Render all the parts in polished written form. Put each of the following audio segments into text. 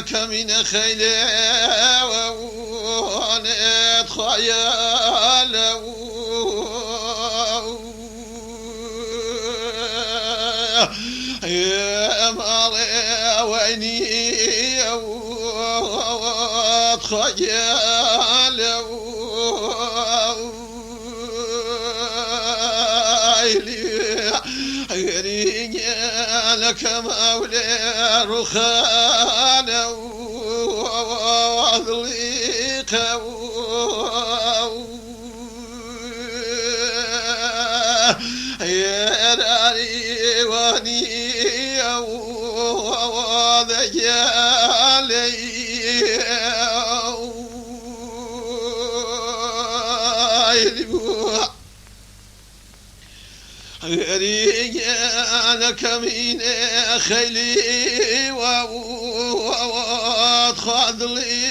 لك من خيل وولد خيال يا مري ويني خيال لك مولى رخان وضليق يا داري وني وذيالي رجالك من خيلي وخذلين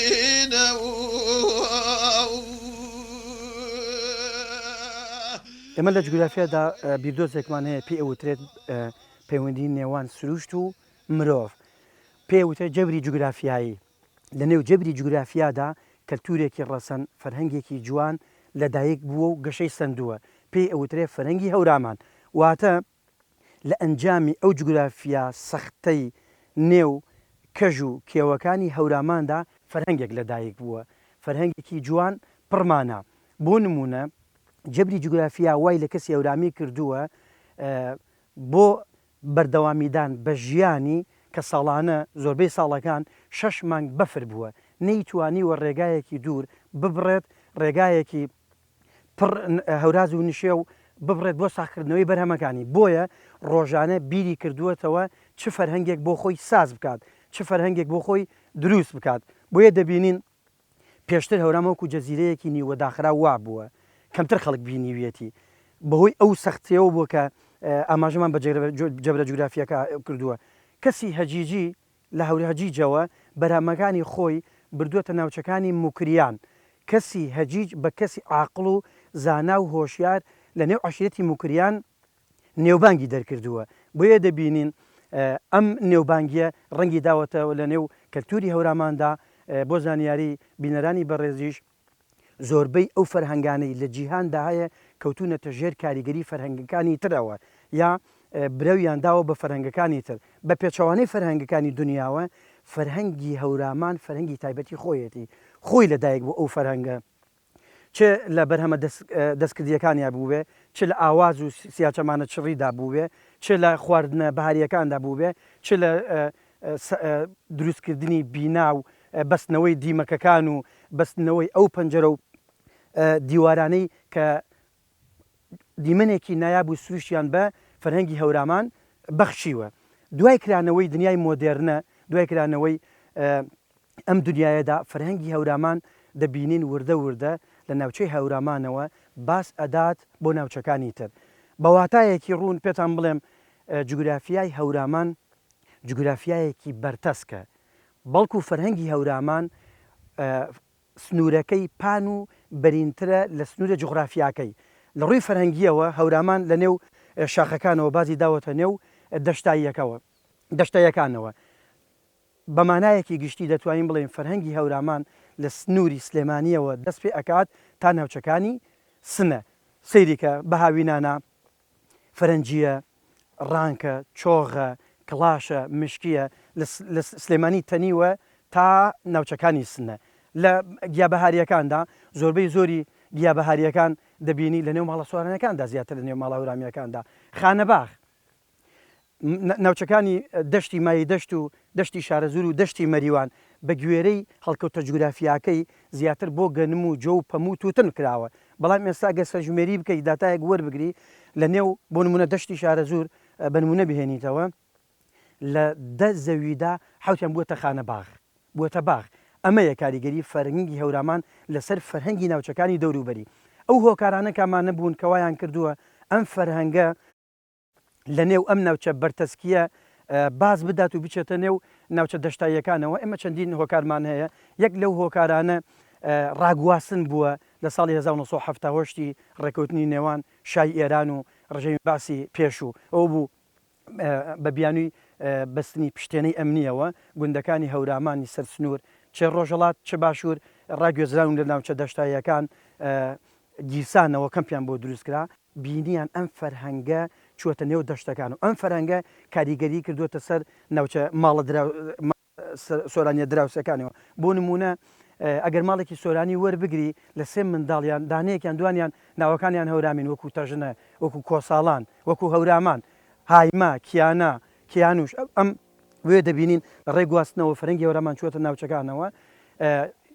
ئێمە لە جوگرافیادا بیردۆزێکمان هەیە پێی ئەوترێت پەیوەندی نێوان سروشت و مرۆڤ پێوتە جەبری جوگرافیایی لە نێو جەبری جوگرافیادا کەلتورێکی ڕەسەن فەرهەنگێکی جوان لەدایک بووە و گەشەی سندووە پێی ئەوترێ فەرهەنگی هەورامان واتە لە ئەنجامی ئەو جوگرافیا سەختەی نێو کەژ و کێوەکانی هەوراماندا فەرهەنگێک لەدایک بووە فەرهەنگێکی جوان پڕمانە بۆ نمونە جەبری جوگرافیا وای لە کەسی هەورامی کردووە بۆ بەردەوامیدان بە ژیانی کە ساڵانە زۆربەی ساڵەکان 6 مانگ بەفر بووە نەیتوانیوە ڕێگایەکی دوور ببڕێت ڕێگایەکی پڕ هەوراز و نشێ و ببڕێت بۆ ساخکردنەوەی بەرهەمەکانی بۆیە ڕۆژانە بیری کردووەتەوە چ فەرهەنگێک بۆ خۆی ساز بکات چ فەرهەنگێک بۆ خۆی دروست بکات بۆیە دەبینین پێشتر هەورامەوەکو جەزیرەیەکی نیوەداخرا وا بووە کەمتر خەڵک بینیوێتی بەهۆی ئەو سەختیەوە بووە کە ئاماژەمان بە جەبرە جوگرافیەکە کردووە کەسی هەجیجی لە هەوری هەجیجەوە بەرهەمەکانی خۆی بردووەتە ناوچەکانی موکریان کەسی هەجیج بە کەسی عاقڵ و زانا و هۆشیار لە نێو عەشیرەتی موکریان نێوبانگی دەرکردووە بۆیە دەبینین ئەم نێوبانگیە ڕەنگی داوەتەوە لە نێو کەلتوری هەوراماندا بۆ زانیاری بینەرانی بەڕێزیش زۆربەی ئەو فەرهەنگانەی لە جیهاندا هەیە کەوتونەتە ژێر کاریگەری فەرهەنگەکانی ترەوە یا برەویان داوە بە فەرهەنگەکانی تر بە پێچەوانەی فەرهەنگەکانی دنیاوە فەرهەنگی هەورامان فەرهەنگی تایبەتی خۆیەتی خۆی لەدایک بوو ئەو فەرهەنگە چ لە بەرهەمە دەستکردیەکانیا بووبێ چ لە ئاواز و سیاچەمانە چڕیدا بووبێ چ لە خواردنە بەهاریەکاندا بووبێ چ لە دروستکردنی بینا و بەستنەوەی دیمەکەکان و بەستنەوەی ئەو پەنجەرە و دیوارانەی کە دیمەنێکی نایاب و سروشیان بە فەرهەنگی هەورامان بەخشیوە دوای کرانەوەی دنیای مۆدێرنە دوای کرانەوەی ئەم دنیاەدا فەرهەنگی هەورامان دەبینین وردە وردە لە ناوچەی هەورامانەوە باس ئەدات بۆ ناوچەکانی تر بەواتایەکی ڕوون پێتان بڵێم جوگرافیای هەورامان جوگرافیایەکی بەرتەسکە بەڵکو فەرهەنگی هەورامان سنوورەکەی پان و بەرینترە لە سنوورە جوغرافیاکەی لە ڕووی فەرهەنگیەوە هەورامان لە نێو شاخەکانەوە بازی داوەتە نێو دەشتاییەکانەوە بەمانایەکی گشتی دەتوانین بڵێن فەرهەنگی هەورامان لە سنووری سلێمانیەوە دەست پێ ئەکات تا ناوچەکانی سنە سەیریکە بەهاوینانە فەرەنجیە ڕانکە چۆغە کڵاشە مشکیە لە سلێمانی تەنیوە تا ناوچەکانی سنە لە گیابەهاریەکاندا زۆربەی زۆری گیابەهاریەکان دەبینی لە نێو ماڵە سوارانەکاندا زیاتر لە نێو ماڵە هەورامیەکاندا خانەباغ ناوچەکانی دەشتی مای دەشت و دەشتی شارەزور و دەشتی مەریوان بە گوێرەی هەڵکەوتە جوگرافیاکەی زیاتر بۆ گەنم و جۆ و پەموو توتن کراوە بەڵام ئێستا گە سەرژمێری بکەیت داتایەک وەربگری لە نێو بۆ نمونە دەشتی شارەزور بە نمونە بهێنیتەوە لە 10 زەویدا حوتیان بووەتە خانەباغ بووەتە باغ ئەمەیە کاریگەری فەرهەنگی هەورامان لەسەر فەرهەنگی ناوچەکانی دەوروبەری ئەو هۆکارانە کامانە بوون کەوایان کردووە ئەم فەرهەنگە لە نێو ئەم ناوچە بەرتەسکیە باز بدات و بچێتە نێو ناوچە دەشتاییەکانەوە ئێمە چەندین هۆکارمان هەیە یەک لەو هۆکارانە ڕاگواسن بووە لە ساڵی 1970 ڕێکەوتنی نێوان شای ئێران و ڕژەمی باسی پێشوو ئەو بوو بە بیانووی بەستنی پشتێنەی ئەمنیەوە گوندەکانی هەورامانی سەر سنوور چێ ڕۆژەڵات چه باشوور ڕاگوێزراون لە ناوچە دەشتاییەکان گیرسانەوە کەمپیان بۆ دروستکرا بینیان ئەم فەرهەنگە چوەتە نێو دەشتەکان و ئەم فەرهەنگە کاریگەری کردووەتە سەر ناوچە ماڵە سۆرانیە دراوسەکانەوە بۆ نمونە ئەگەر ماڵێکی سۆرانی وەربگری لە سێ منداڵیان دانەیەکیان دوانیان ناوەکانیان هەورامین وەکو تەژنە وەکو کۆساڵان وەکو هەورامان هایما کیانە کیانوش ئەم وێ دەبینین ڕێ گواستنەوە فەرەنگی هەورامان چوەتە ناوچەکانەوە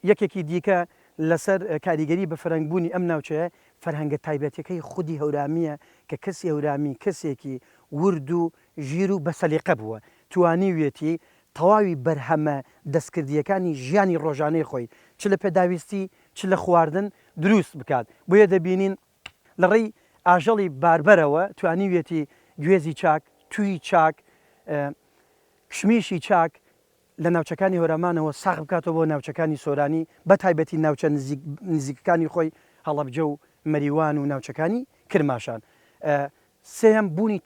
یەکێکی دیکە لەسەر کاریگەری بە فەرەنگبوونی ئەم ناوچەیە فەرهەنگە تایبەتەکەی خودی هەورامیە کە کەسی هەورامی کەسێکی ورد و ژیر و بەسەلیقە بووە توانیوێتی تەواوی بەرهەمە دەستکردیەکانی ژیانی ڕۆژانەی خۆی چ لە پێداویستی چ لە خواردن دروست بکات بۆیە دەبینین لە ڕێی ئاژەڵی باربەرەوە توانیوێتی گوێزی چاک توی چاک کشمیشی چاک لە ناوچەکانی هەورامانەوە ساغ بکاتەوە بۆ ناوچەکانی سۆرانی بە تایبەتی ناوچە نزیکەکانی خۆی هەڵەبجە و مەریوان و ناوچەکانی کرماشان سێم بوونی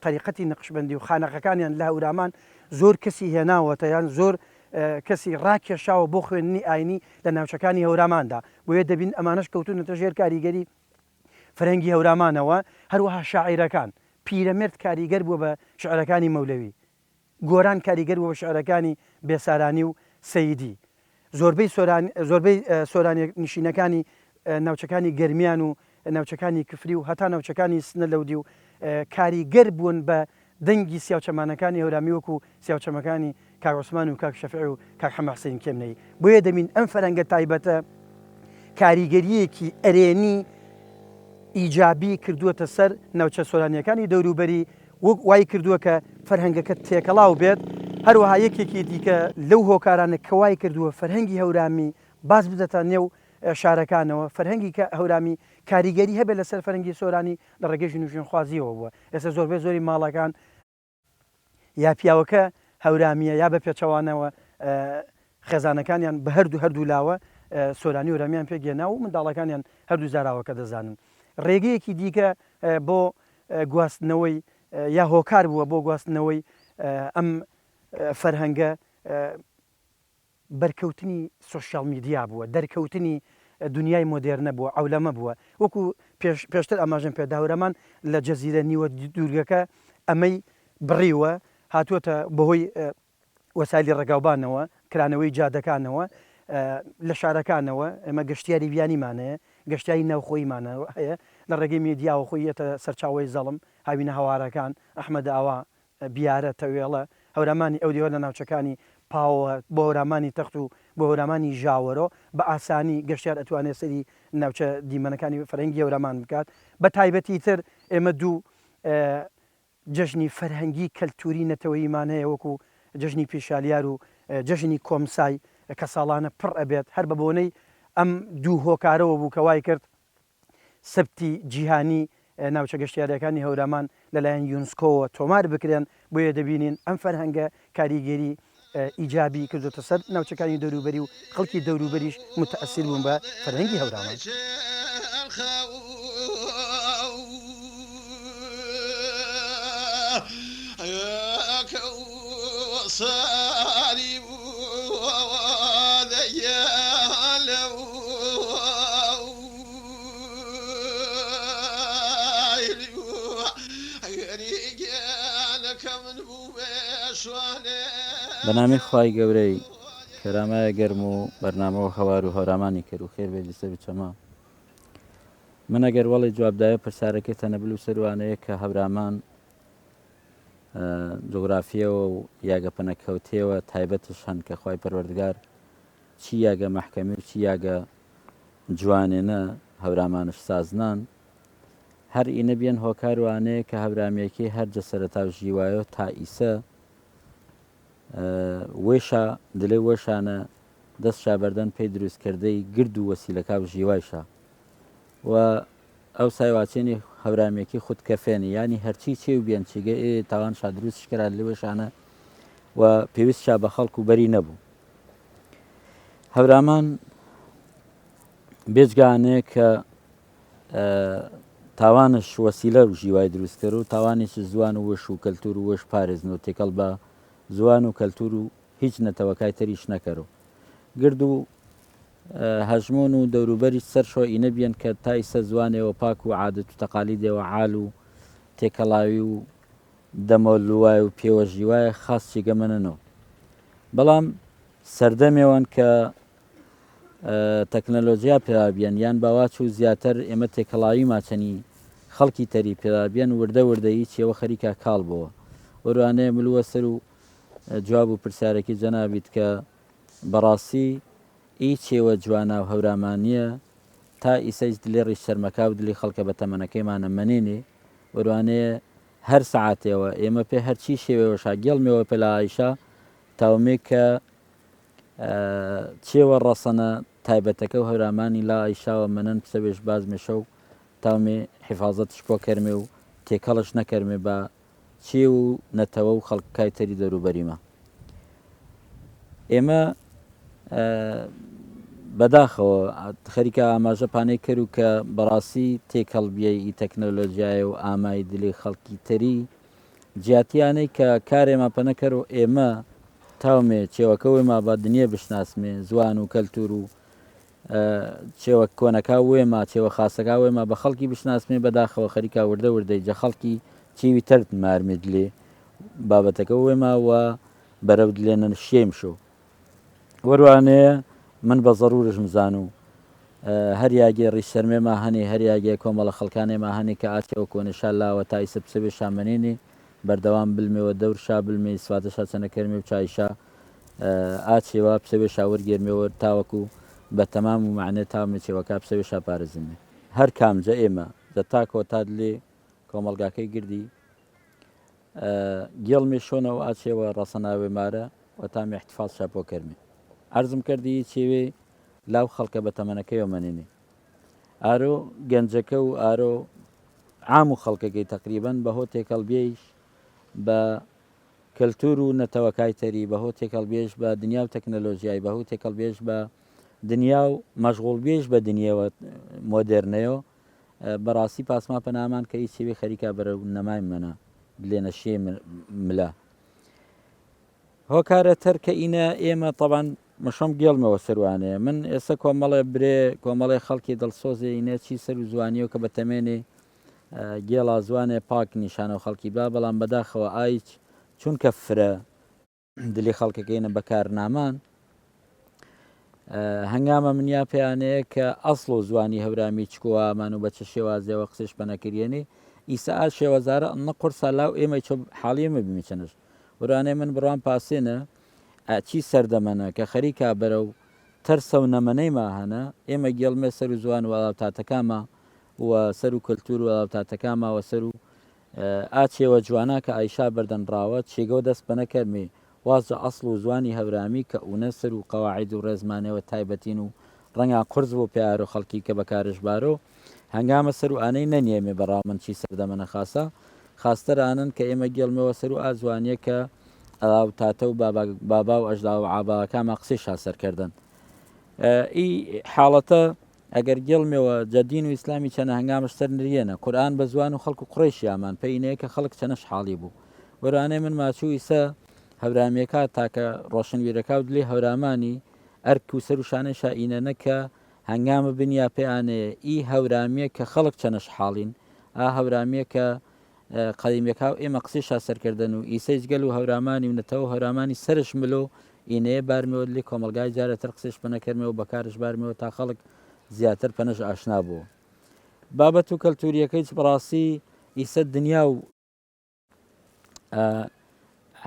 تەریقەتی نەقشبەندی و خانەقەکانیان لە هەورامان زۆر کەسی هێناوەتە یان زۆر کەسی ڕاکێشاوە بۆ خوێندنی ئاینی لە ناوچەکانی هەوراماندا بۆیە دەبین ئەمانەش کەوتونەتە ژێر کاریگەری فەرەنگی هەورامانەوە هەروەها شاعیرەکان پیرەمێرد کاریگەر بووە بە شعرەکانی مەولەوی گۆران کاریگەر بووە بە شعرەکانی بێسارانی و سەیدی زۆربەی سۆرانی نشینەکانی ناوچەکانی گەرمیان و ناوچەکانی کفری و هەتا ناوچەکانی سنە لەودی و کاریگەر بوون بە دەنگی سیاوچەمانەکانی هەورامی وەکو سیاوچەمەکانی کاک عوسمان و کاک شەفیع و کاک حەمە حوسێن کێمنەی بۆیە دەبین ئەم فەرەنگە تایبەتە کاریگەریەکی ئەرێنی ئیجابی کردووەتە سەر ناوچە سۆرانیەکانی دەوروبەری وای کردووە کە فەرهەنگەکە تێکەڵاو بێت هەروەها یەکێکی دیکە لەو هۆکارانە کەوای کردووە فەرهەنگی هەورامی باز بدەتە نێو شارەکانەوە فەرهەنگی کە هەورامی کاریگەری هەبێت لەسەر فەرهەنگی سۆرانی لە ڕێگەی نوێژین خوازیەوە بووە ئێستا زۆربەی زۆری ماڵەکان یا پیاوەکە هەورامیە یا بە پێچەوانەوە خێزانەکانیان بە هەردوو لاوە سۆرانی هەورامیان پێگەێنا و منداڵەکانیان هەردوو زاراوەکە دەزانن ڕێگەیەکی دیکە بۆ گواستنەوەی یا هۆکار بووە بۆ گواستنەوەی ئەم فەرهەنگە بەرکەوتنی سۆشیال میدیا بووە دەرکەوتنی دنیای مۆدێرنە بووە ئەولەمە بووە وەکو پێشتر ئاماژەم پێدا هەورامان لە جەزیرە نیوە دوورگەکە ئەمەی بڕیوە هاتووەتە بەهۆی وەسایلی ڕێگاوبانەوە کرانەوەی جادەکانەوە لە شارەکانەوە ئەمە گەشتیاری بیانیمانەیە گەشتیاری ناوخۆیمانەوە هەیە لە ڕێگەی میدیاوە خۆی یەتە سەرچاوی زەڵم هاوینە هەوارەکان ئەحمەد ئاوا بیارە تەوێڵە هەورامانی ئەو دیوە لە ناوچەکانی پاوە بۆ هەورامانی تەخت و بۆ هەورامانی ژاوەرۆ بە ئاسانی گەشتیار ئەتوانێت سەری ناوچە دیمەنەکانی فەرهەنگی هەورامان بکات بە تایبەتی تر ئێمە دوو جەژنی فەرهەنگی کەلتوری نەتەوەییمانەیە وەکو جەژنی پیشالیار و جەژنی کۆمسای کە ساڵانە پڕ ئەبێت هەر بە بۆنەی ئەم دوو هۆکارەوە بوو کەوای کرد سبتی جیهانی ناوچە گەشتیارەکانی هەورامان لەلایەن یونسکۆوە تۆمار بکرێن بۆیە دەبینین ئەم فەرهەنگە کاریگەری ئیجابی کردوتە سەر ناوچەکانی دەوروبەری و خەڵکی دەوروبەریش متەئەسیر بوون بە فەرهەنگی هەورامان. بەنامی خوای گەورەی کەرامایە گەرم و بەرنامەوە هەوار و هەورامانی کرد و خێر بێ لەسەر بچەما من ئەگەر وەڵی جوابدایە پرسیارەکەی تەنەبل و سەروانەیە کە هەورامان جغرافیەوە و یاگە پەنەکەوتێەوە تایبەتش هەن کە خوای پەروەردگار چی یاگە مەحکەمی و چی یاگە جوانێنە هەورامانش سازنان هەر ئینە بێن هۆکاروانەیە کە هەورامەکەی هەرجە سەرەتا و ژیوایە تا ئیسە وێشە دلێ وەشانە دەست شابەردەن پێی دروستکردەی گرد و وەسیلەکە و ژیوایشە و ئەو سایواچێنی هەورامێکی خودکەفێنی ینی هەرچی چێ و بیان چیگە تاوان شا دروست شکرا لێ وێشانە و پێویست شا بە خەڵک و بەری نەبوو هەورامان بێجگانەیە کە تاوانش وەسیلە و ژیوای دروستکرد و تاوانێکی زوان و وەش و کەلتور و وەش پارێزن و تێکەڵ بە زوان و کەلتور و هیچ نەتەوەکای تەریش نەکەرەوە گرد و هەژمۆن و دەوروبەری سەر شۆ ئینە بیان کە تا ئیسە زوانێەوە پاک و عادەت و تەقالیدێەوە عال و تێکەڵاوی و دەمەلووای و پێوە ژیوایە خاصی گەمەنەوە بەڵام سەردەمێوان کە تەکنەلۆژیا پێرابیان یان باواچ و زیاتر ئێمە تێکەڵاوی ماچەنی خەڵکی تەری پێرابیان وردە وردەی چێوە خەریکە کاڵ بووە وەروانەیە ملووە سەر و جواب و پرسیارێکی جەنابیت کە بەڕاستی هیچێوە جوانە و هەورامانیە تا ئیسەیج دلێ ڕیش شەرمەکە و دلی خەڵکە بە تەمەنەکەیمانە منێنێ وەروانەیە هەر سعاتێەوە ئێمە پێ هەرچی شێوەوە شاگەڵمەوە پێ لە عایشە تاومێ کە چێوە ڕەسەنە تایبەتەکە و هەورامانی لا ئایشاوە منەن پسەوێش بازمێشە و تاومێ حیفاظەتش بۆ کەرمێ و تێکەڵش نەکەرمێ بە چێ و نەتەوە و خەڵکای تەری دەوروبەریمە ئێمە بەداخەوە خەریکە ئاماژە پانەی کرد و کە بەڕاستی تێکەڵبیەی تەکنەلۆژیایە و ئامای دلێ خەڵکی تەری جیاتیانەی کە کارێمە پەنەکەر و ئێمە تاومێ چێوەکەوێمە بە دنیا بشناسمێ زوان و کەلتور و چێوە کۆنەکە وێمە چێوە خاسەکە وێمە بە خەڵکی بشناسمێ بەداخەوە خەریکا وردە وردەی جە خەڵکی چێوی تەرت مارمێت لێ بابەتەکە وێمە وە بەرەو دلێنە شێم شو وەروانەیە من بە زەڕورشم زان و هەر یاگێ ڕیشەرمێمە هەنێ هەر یاگێ کۆمەڵە خەڵکانێمە هەنێ کە ئاچەوە کۆنەشا لاوە تا ئیسە پسەبێ شامەنێنێ بەردەوام بلمێەوە دەور شا بلمێ سواتەشا چەنەکەرمێ و چایشا ئاچێوە پسەوێ شاوەرگێرمێەوە تاوەکو بە تەمام و معنێ تاومێ چێوەکە پسەوێ شاپارێزمێ هەر کامجە ئێمە دە تاکەوە تا لێ کۆمەلگاکەی گردی گێڵمێ شۆنەوە ئاچێوە ڕەسەناوێ مارە و تامی احتفاظ شاپۆ کەرمێ عرضم کردی چێوێ لاو خەڵکە بە تەمەنەکەیەوە منێنێ ئارۆ گەنجەکە و ئارۆ عام و خەڵکەکەی تقریبان بەهۆ تێکەڵبێش بە کەلتور و نەتەوەکای تەری بەهۆ تێکەڵبێش بە دنیا و تەکنەلۆژیای بەهۆ تێکەڵبێش بە دنیا و مەشغوڵبێش بە دنیاوە مۆدررنەوە بەڕاستی پاسما پەنامان کە هیچ شێوێ خەریکا بەرە نەمای منە لێنە شێ ملا هۆکارە تەرکە ئینە ئێمە طبعاً مەشۆم گێڵمەوە سەروانەیە من ئێستا کۆمەڵێ برێ کۆمەڵی خەڵکی دڵسۆزێ ئینە چی سەر و زوانیەوە کە بە تەمێنێ گێڵا زوانێ پاک نیشانە و خەڵکی با بەڵام بەداخەوە ئایچ چونکە فرە دلی خەڵکەکەینە بەکارنامان هەنگامە منیا پێیانەیە کە ئەسڵ و زوانی هەورامی چکووامان و بە چه شێوازەوە قسەش پەنەکردێنێ ئیسا شێوەزارە ئەنە قورسا لاو ئێمە چۆ حاڵیمە بمیچەنش وەرانێ من بڕوان پاسێنە چی سەردەمەنە کە خەریکا بەرە و تەرسە و نەمەنەی ماهەنە ئێمە گێڵمێ سەر و زوان و ئاڵاوتاتەکەمە و سەر و کەلتور و ئاڵاوتاتەکەمەوە سەر و ئاچێوە جوانە کە ئایشا بەردەنراوە چێگە و دەست بەنەکەرمێ وازە ئەسڵ و زوانی هەورامی کە ئونە سەر و قەواعید و ڕێزمانەوە تایبەتین و ڕەنگا قرس بۆ پیار و خەڵکی کە بەکارش بارۆ هەنگامە سەر و ئانەی نەنیێمێ بەڕاو من چی سەردەمەنە خاصە خاستەرانن کە ئێمە گێڵمەوە سەر و ئازوانیە کە ئەڵاو تاتە و بابا و ئەژدا و عاباکەمە قسەی شاسەرکردن ئی حاڵەتە ئەگەر گێڵمەوە جەدین و ئیسلامی چەنە هەنگامش سەر نریێنە قورآن بە زوان و خەڵک و قڕیشیامان پێینەیە کە خەڵک چەنەش حاڵی بوو وەرانەی من ماچوو ئیسە هەورامیەکە تاکە ڕۆشنویرەکە و دلی هەورامانی ئەرک و سەر و شانەی شائینەنە کە هەنگامە بنیا پێیانەیە ئی هەورامیە کە خەڵک چەنەش حاڵین هەورامیە کە قەدیمەکە و ئێمە قسەی شاسەرکردن و ئیسەیج گەل و هەورامانی و نەتەوە هەورامانی سەرش ملۆ ئینەیە بارمەوە لێ کۆمەلگای جارەتر قسەش پەنەکەرمەوە و بەکارش بارمەوە تا خەڵک زیاتر پەنەش ئاشنا بوو بابەت و کەلتوریەکەی بڕاستی ئیسە دنیا و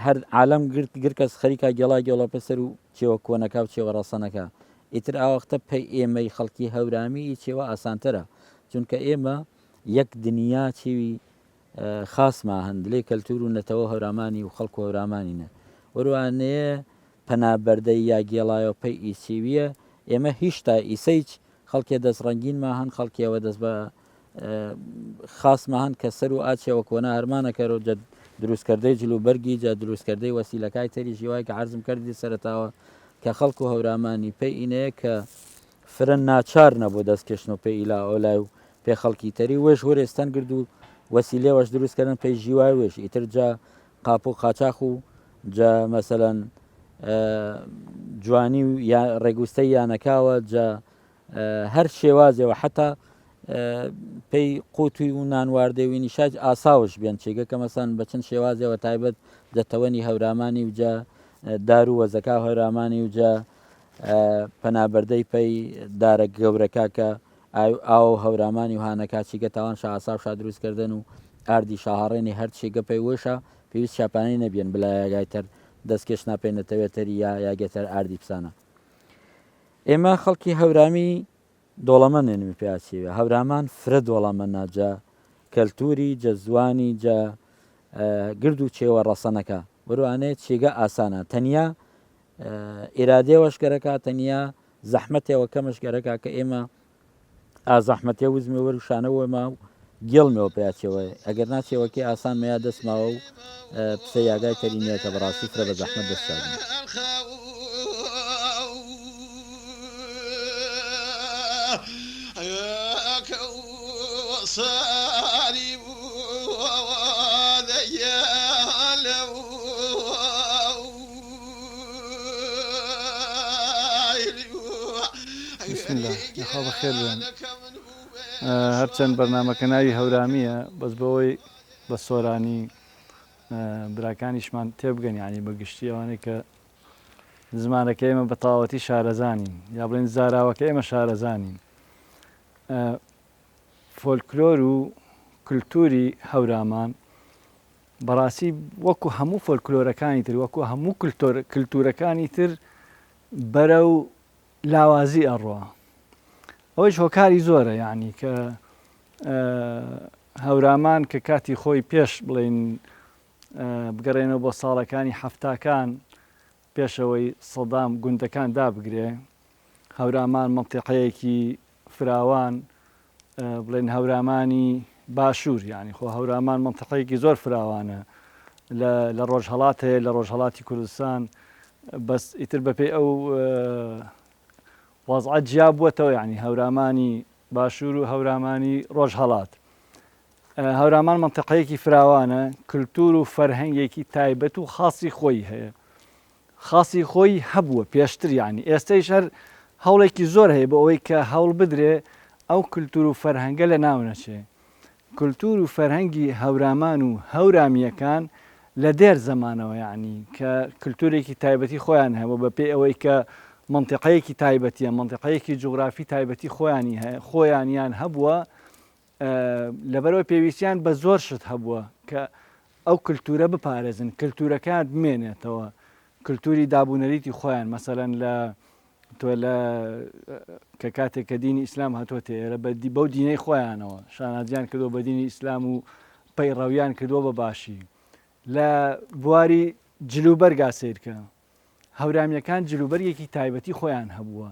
هەر عالم گرکەس خەریکا گەڵا گەڵە پەسەر و چێوە کۆنەکە و چێوە ڕەسەنەکە ئیتر ئاوەختە پێی ئێمەی خەڵکی هەورامی چێوە ئاسانترە چونکە ئێمە یەک دنیا چێوی خاسما هەندلێ کەلتور و نەتەوە هەورامانی و خەڵک و هەورامانینە وەروانەیە پەنابەردەی یا گێڵایە و پێی ئیسیویە ئێمە هیچتا ئیسەیچ خەڵکێ دەست ڕەنگینمان هەن خەڵکیەوە دەست بە خاسمە هەن کە سەر و ئاچێەوە کۆنا هەرمانەکەەوە دروستکردەی جلوبەرگی جا دروستکردەی وەسیلەکای تەری ژیوای کە عرزم کردی سەرەتاوە کە خەڵک و هەورامانی پێی ئینەیە کە فرن ناچار نەبوو دەستکەشن و پێی ئیلا ئۆلای و پێ خەڵکی تەری وێش وەرێستان کرد و وەسیلێ وەش دروستکردن پێی ژیوای وێش ئیتر جا قاپ و قاچاق و جا مەسەلەن جوانی و یا ڕێگوستەی یانەکاوە جا هەر شێوازەوە حتا پێی قوتوی و نانواردەوی نیشاج ئاساوش بێن چێگە کە مەسان بە چەند شێوازەوە تایبەت دەتەوەنی هەورامانی و جا دار و وەزەکا هەورامانی و جا پەنابەردەی پێی دارە گەورەکە کە ئاو هەورامانی و هانەکە چیگە تاوان شاسا شا دروستکردن و ئاردی شاهڕێنی هەر چێگە پێی وێشە پێویست چاپانەی نەبێن بلا یاگایتر دەستکێش ناپێنێتەوێتەری یا یاگێتەر ئاردی پسانە. ئێمە خەڵکی هەورامی دۆڵەمەندێنمی پیاچێوە هەورامان فرە دۆڵەمە ناجا کەلتوری جە زوانی جە گرد و چێوە ڕەسەنەکە وەروانەیە چێگە ئاسانە تەنیا ئێرادێ وەشگەرەکە تەنیا زەحمەتێەوە کەمەشگەرەکە کە ئێمە ئازەحمەتێ وزمێ وەروشانەوەمە و گێڵمەوە پیاچەوە ئەگەر ناچێوەکی ئاسان مەیە دەستماوە و پسە یاگای تەرینێتە بەڕاستی فرە بە زەحمەت دەستاگن. بسم الله نخوا بەخێر بێن. هەرچەند بەرنامەکە ناوی هەورامیە بەس بەوەی بە سۆرانی براکانیشمان تێبگەن ینی بەگشتی ئەوانەی کە زمانەکە ئێمە بە تاوەتی شارەزانین یا بڵێن زاراوەکە ئێمە شارەزانین. فۆلکلۆر و کللتوری هەورامان بەڕاستی وەکو هەموو فۆلکلۆرەکانی تر وەکو هەموو کللتورەکانی تر بەرە و لاوازی ئەڕۆ ئەوەش هۆکاری زۆرە یعنی کە هەورامان کە کاتی خۆی پێش بڵێن بگەڕێنەوە بۆ ساڵەکانی هەفتاکان پێشەوەی سەدام گوندەکان دابگرێ هەورامان مەنتیقەیەکی فراوان بڵێن هەورامانی باشوور یعنی خۆ هەورامان مەنتیقەیەکی زۆر فراوانە لە ڕۆژهەڵات هەیە لە ڕۆژهەڵاتی کوردستان بەس ئیتر بەپێی ئەو وەزعەت جیا بووەتەوە یعنی هەورامانی باشوور و هەورامانی ڕۆژهەڵات. هەورامان مەنتیقەیەکی فراوانە کللتور و فەرهەنگێکی تایبەت و خاصی خۆی هەیە خاصی خۆی هەبووە پێشتر یعنی ئێستەیش هەر هەوڵێکی زۆر هەیە بە ئەوەی کە هەوڵ بدرێ ئەو کللتور و فەرهەنگە لە ناو نەچێ. کللتور و فەرهەنگی هەورامان و هەورامیەکان لە دێر زەمانەوە یعنی کە کللتورێکی تایبەتی خۆیان هەبوو بە پێی ئەوەی کە منطقەیەکی تایبەتیە منطقەیەکی جوغرافی تایبەتی خۆیانیان هەبووە لەبەرەوە پێویستیان بە زۆر شت هەبووە کە ئەو کللتورە بپارێزن کللتورەکان بمێنێتەوە کللتوری دابوونەریتی خۆیان مەسەلەن تۆ لە کە کاتێک کە دینی ئیسلام هاتووەتە ئێرە بەو دینەی خۆیانەوە شانازیان کردو بە دینی ئیسلام و پەیڕەویان کردووە بە باشی لە بواری جلوبەرگا سیرکە هەورامیەکان جلوبەرگێکی تایبەتی خۆیان هەبووە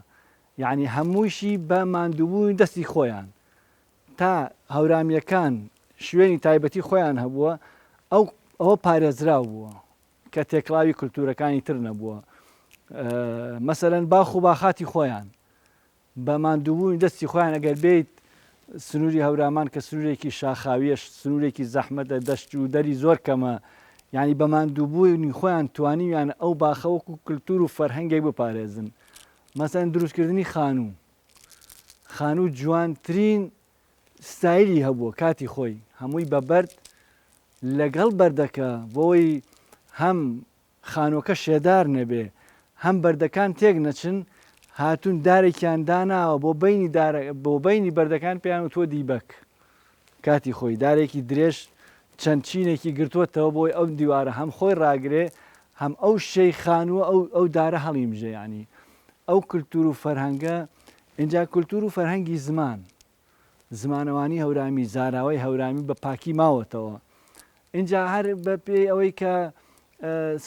یعنی هەموویشی بە ماندووبووی دەستی خۆیان تا هەورامیەکان شوێنی تایبەتی خۆیان هەبووە ئەوە پارێزراو بووە کە تێکڵاوی کللتورەکانی تر نەبووە مەسەلەن باخ و باخاتی خۆیان بە ماندووبووی دەستی خۆیان ئەگەر بێیت سنووری هەورامان کە سنوورێکی شاخاویەش سنوورێکی زەحمەتە دەشت و دەری زۆر کەمە یعنی بە ماندووبووی خۆیان توانیویان ئەو باخەوەکو کللتور و فەرهەنگێک بپارێزن مەسەلەن دروستکردنی خانوو جوانترین ستایلی هەبووە کاتی خۆی هەمووی بە بەرد لەگەڵ بەردەکە بۆی هەم خانووەکە شێدار نەبێ هەم بەردەکان تێک نەچن هاتوون دارێکیان داناوە بۆ بینی بەردەکان پێیان تۆ دیبەک کاتی خۆی دارێکی درێژ چەند چینێکی گرتووەتەوە بۆی ئەو دیوارە هەم خۆی ڕاگرێ هەم ئەو شەی خانووە ئەو دارە هەڵیمژە ینی ئەو کللتور و فەرهەنگە اینجا کللتور و فەرهەنگی زمانەوانی هەورامی زاراوەی هەورامی بە پاکی ماوەتەوە اینجا هەر بە پێی ئەوەی کە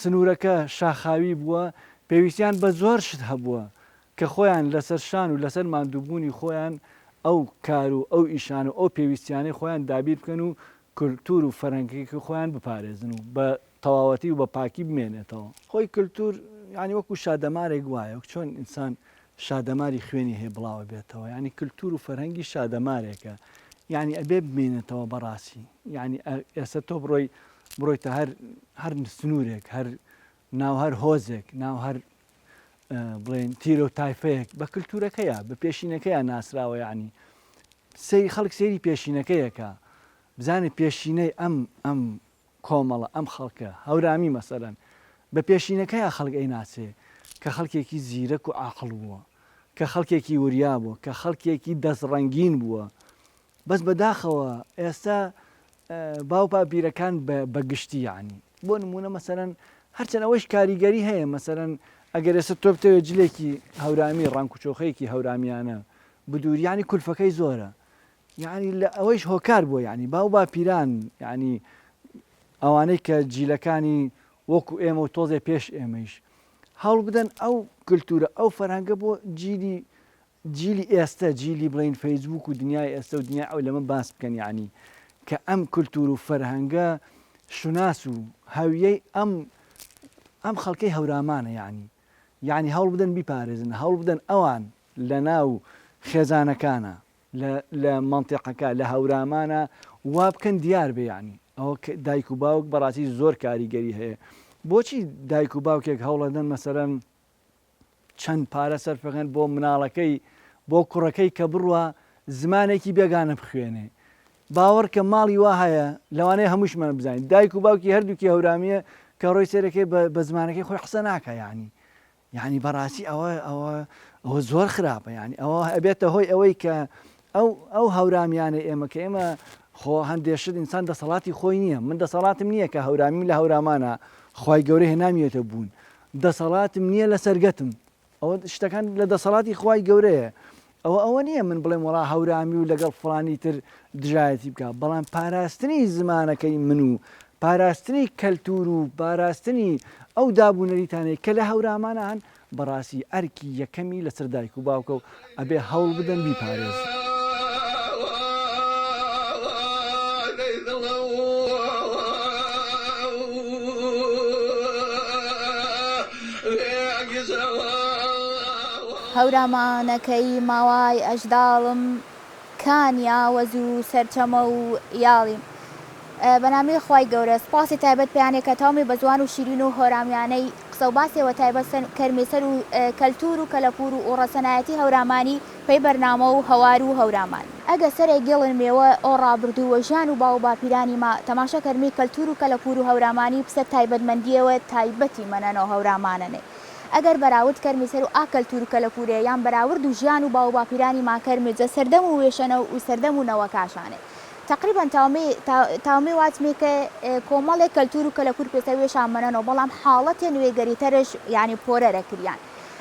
سنوورەکە شاخاوی بووە پێویستیان بە زۆر شت هەبووە کە خۆیان لەسەر شان و لەسەر ماندووبوونی خۆیان ئەو کار و ئەو ئیشان و ئەو پێویستیانەی خۆیان دابیر بکەن و کللتور و فەرهەنگێکی خۆیان بپارێزن و بە تەواوەتی و بە پاکی بمێنێتەوە خۆی کللتور ینی وەکو شادەمارێک وایە چۆن ئینسان شادەماری خوێنی هەیە بڵاوە بێتەوە ینی کللتور و فەرهەنگی شادەمارێکە یعنی ئەبێ بمێنێتەوە بەڕاستی یعنی ئێستا تۆ بڕۆیتە هەر سنوورێک هەر ناو هەر هۆزێک ناو هەر بڵێن تیرە و تایفەیەک بە کللتورەکەیە بە پێشینەکەیان ناسراوە یعنی خەڵک سێری پێشینەکەیەکە بزانێت پێشینەی ئەم کۆمەڵە ئەم خەڵکە هەورامی مەسەرەن بە پێشینەکەیە خەڵک ئەی ناسێ کە خەڵکێکی زیرەک و عاقڵ بووە کە خەڵکێکی وریا بووە کە خەڵکێکی دەستڕەنگین بووە بەس بەداخەوە ئێستا باو پاپیرەکان بە گشتی یعنی بۆ نمونە مەسەرەن هەرچەند ئەوەش کاریگەری هەیە مەسەرەن ئەگەر ئێستا تۆ بتەوێت جلێکی هەورامی ڕانکوچۆخەیەکی هەورامانە بدووریانی کولفەکەی زۆرە یعنی لە ئەوەیش هۆکار بووە یعنی باو باپیران یعنی ئەوانەی کە جیلەکانی وەکو ئێمە و تۆزێ پێش ئێمەیش هەوڵ بدەن ئەو کللتورە ئەو فەرهەنگە بۆ جیلی ئێستا جیلی بڵین فەیسبوک و دنیای ئێستا و دنیا ئەو لەمە باس بکەن یعنی کە ئەم کللتور و فەرهەنگە شوناس و هەویەی ئەم خەڵکەی هەورامانە یعنی هەوڵ بدەن بیپارێزن هەوڵ بدەن ئەوان لە ناو خێزانەکانە لە منتیقەکە لە هەورامانە وا بکەن دیار بێ یعنی ئەوە دایک و باوک بەڕاستی زۆر کاریگەری هەیە بۆچی دایک و باوکێک هەوڵەدەن مەسەرەن چەند پارە سەرفەکەن بۆ مناڵەکەی بۆ کوڕەکەی کە بڕوە زمانێکی بێگانە بخوێنێ باوەڕ کە ماڵی وا هەیە لەوانەیە هەمووشمان بزانین دایک و باوکی هەردووکی هەورامیە کە ڕۆی سێرەکەی بە زمانەکەی خۆی قسە ناکە یعنی بەڕاستی ئەوە زۆر خراپە یعنی ئەوە ئەبێتە هۆی ئەوەی کە ئەو هەورامیانە ئێمە کە ئێمە خۆ هەندێشت ئینسان دەسەڵاتی خۆی نییە من دەسەڵاتم نییە کە هەورامی لە هەورامانە خی گەورەی هێنامیێتە بوون دەسەڵاتم نییە لە سەرگەتم ئەوە شتەکان لە دەسەڵاتی خی گەورەیە ئەوە نییە من بڵێم وڵا هەورامی و لەگەڵ فڵانی تر دژایەتی بکە بەڵام پاراستنی زمانەکەی من و پاراستنی کەلتور و پاراستنی ئەو دابوونەریتانەی کە لە هەورامانە هەن بەڕاستی ئەرکی یەکەمی لەسەر دایک و باوکە و ئەبێ هەوڵ بدەن بیپارێز. هەورامانەکەی ماوای ئەژداڵم کانیا وەز و سەرچەمە و یاڵیم بەنامی خی گەورە سپاسی تایبەت پێیانێک کە تاومی بە زوان و شیرین و هۆرامیانەی قسە و باسیەوە تایبەت کەرمێسەر و کەلتور و کەلەپور و ڕەسەنایەتی هەورامانی پێی بەرنامە و هەوار و هەورامان ئەگە سەرێک گێڵن مێوە ئەو ڕابردووە ژیان و باو باپیرانی ما تەماشا کەرمی کەلتور و کەلەپور و هەورامانی پسە تایبەتمەندیەوە تایبەتی منەنەوە هەورامانەنێ ئەگەر بەراورد کەرمیسەر و ئاکەلتور و کەلەپورێ یان بەراورد و ژیان و باو باپیرانی ماکەرمێجە سەردەم و وێشەنە و سەردەم و نەوەکاشانێ تقریبا تاومێ واتمێ کە کۆمەڵێک کەلتور و کەلەپور پێسە وێشان منەنەوە بەڵام حاڵەتێ نوێگەریتەرش یعنی پۆرەرە کریان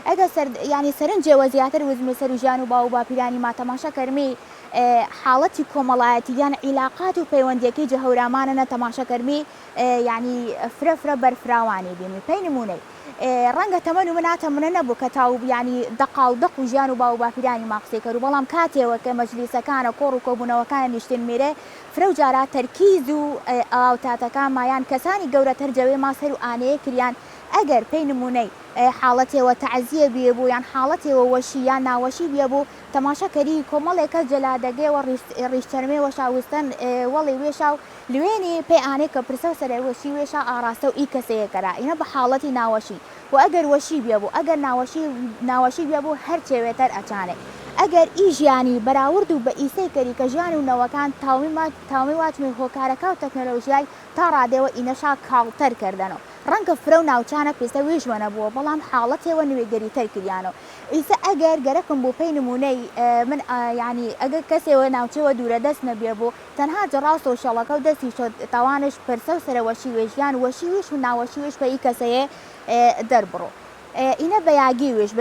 ئەگە ینی سەرنجێوە زیاتر وزمێ سەر و ژیان و باو باپیرانی ما تەماشا کەرمی حاڵەتی کۆمەڵایەتی یان عیلاقات و پەیوەندیەکەی جە هەورامانە تەماشا کەرمی یعنی فرە بەرفراوانی بینی پێی نمونەی ڕەنگە تەمەن و مناتە منە نەبوو کە تاو ینی دەقاڵ دەق و ژیان و باو باپیرانی ماقسێکەر و بەڵام کاتێوە کە مەجلیسەکانە کۆڕ و کۆبوونەوەکانە نیشتن میرێ فرە و جارا تەرکیز و ئاوتاتەکان مایان کەسانی گەورەتر جەوێ ماسەر و ئانەیە کریان ئەگەر پێی نمونەی حاڵەتێوە تەعزیە بێ بوو یان حاڵەتێوە وەشی یان ناوەشی بێ بوو تەماشاکەری کۆمەڵێکە جەلادەگەیەوە ڕیشتەرمێ وەشاوستن وەڵی وێشا و لوێنی پێی ئانێ کە پرسە سەرەوەشی وێشا ئاراستە و ئی کەسەیەکەرا ئینە بە حاڵەتی ناوەشی و ئەگەر وەشی بێ بوو ئەگەر ناوەشی بێ بوو هەر چێوێتەر ئەچانێ ئەگەر ئی ژیانی بەراورد و بە ئیسەی کەری کە ژیان و نەوەکان تاومی واتمی هۆکارەکە و تەکنۆلۆژیای تا ڕادێەوە ئینەشا کاڵتەر کردنەوە ڕەنگە فرە و ناوچانە پێستە وێژوەنە بووە بەڵام حاڵەتێوە نوێگەریتەر کریانەوە ئیسە ئەگەر گەرەکم بۆ پێی نمونەی من ینی ئەگەر کەسێوە ناوچەوە دوورە دەست نەبێ بوو تەنها جەڕاست و شەڵەکە و دەستی شۆ تاوانش پرسە و سەرەوەشی وێژیان وەشی وێش و ناوەشی وێش بە ئی کەسەیە دەربڕۆ ئینە بەیاگی وێش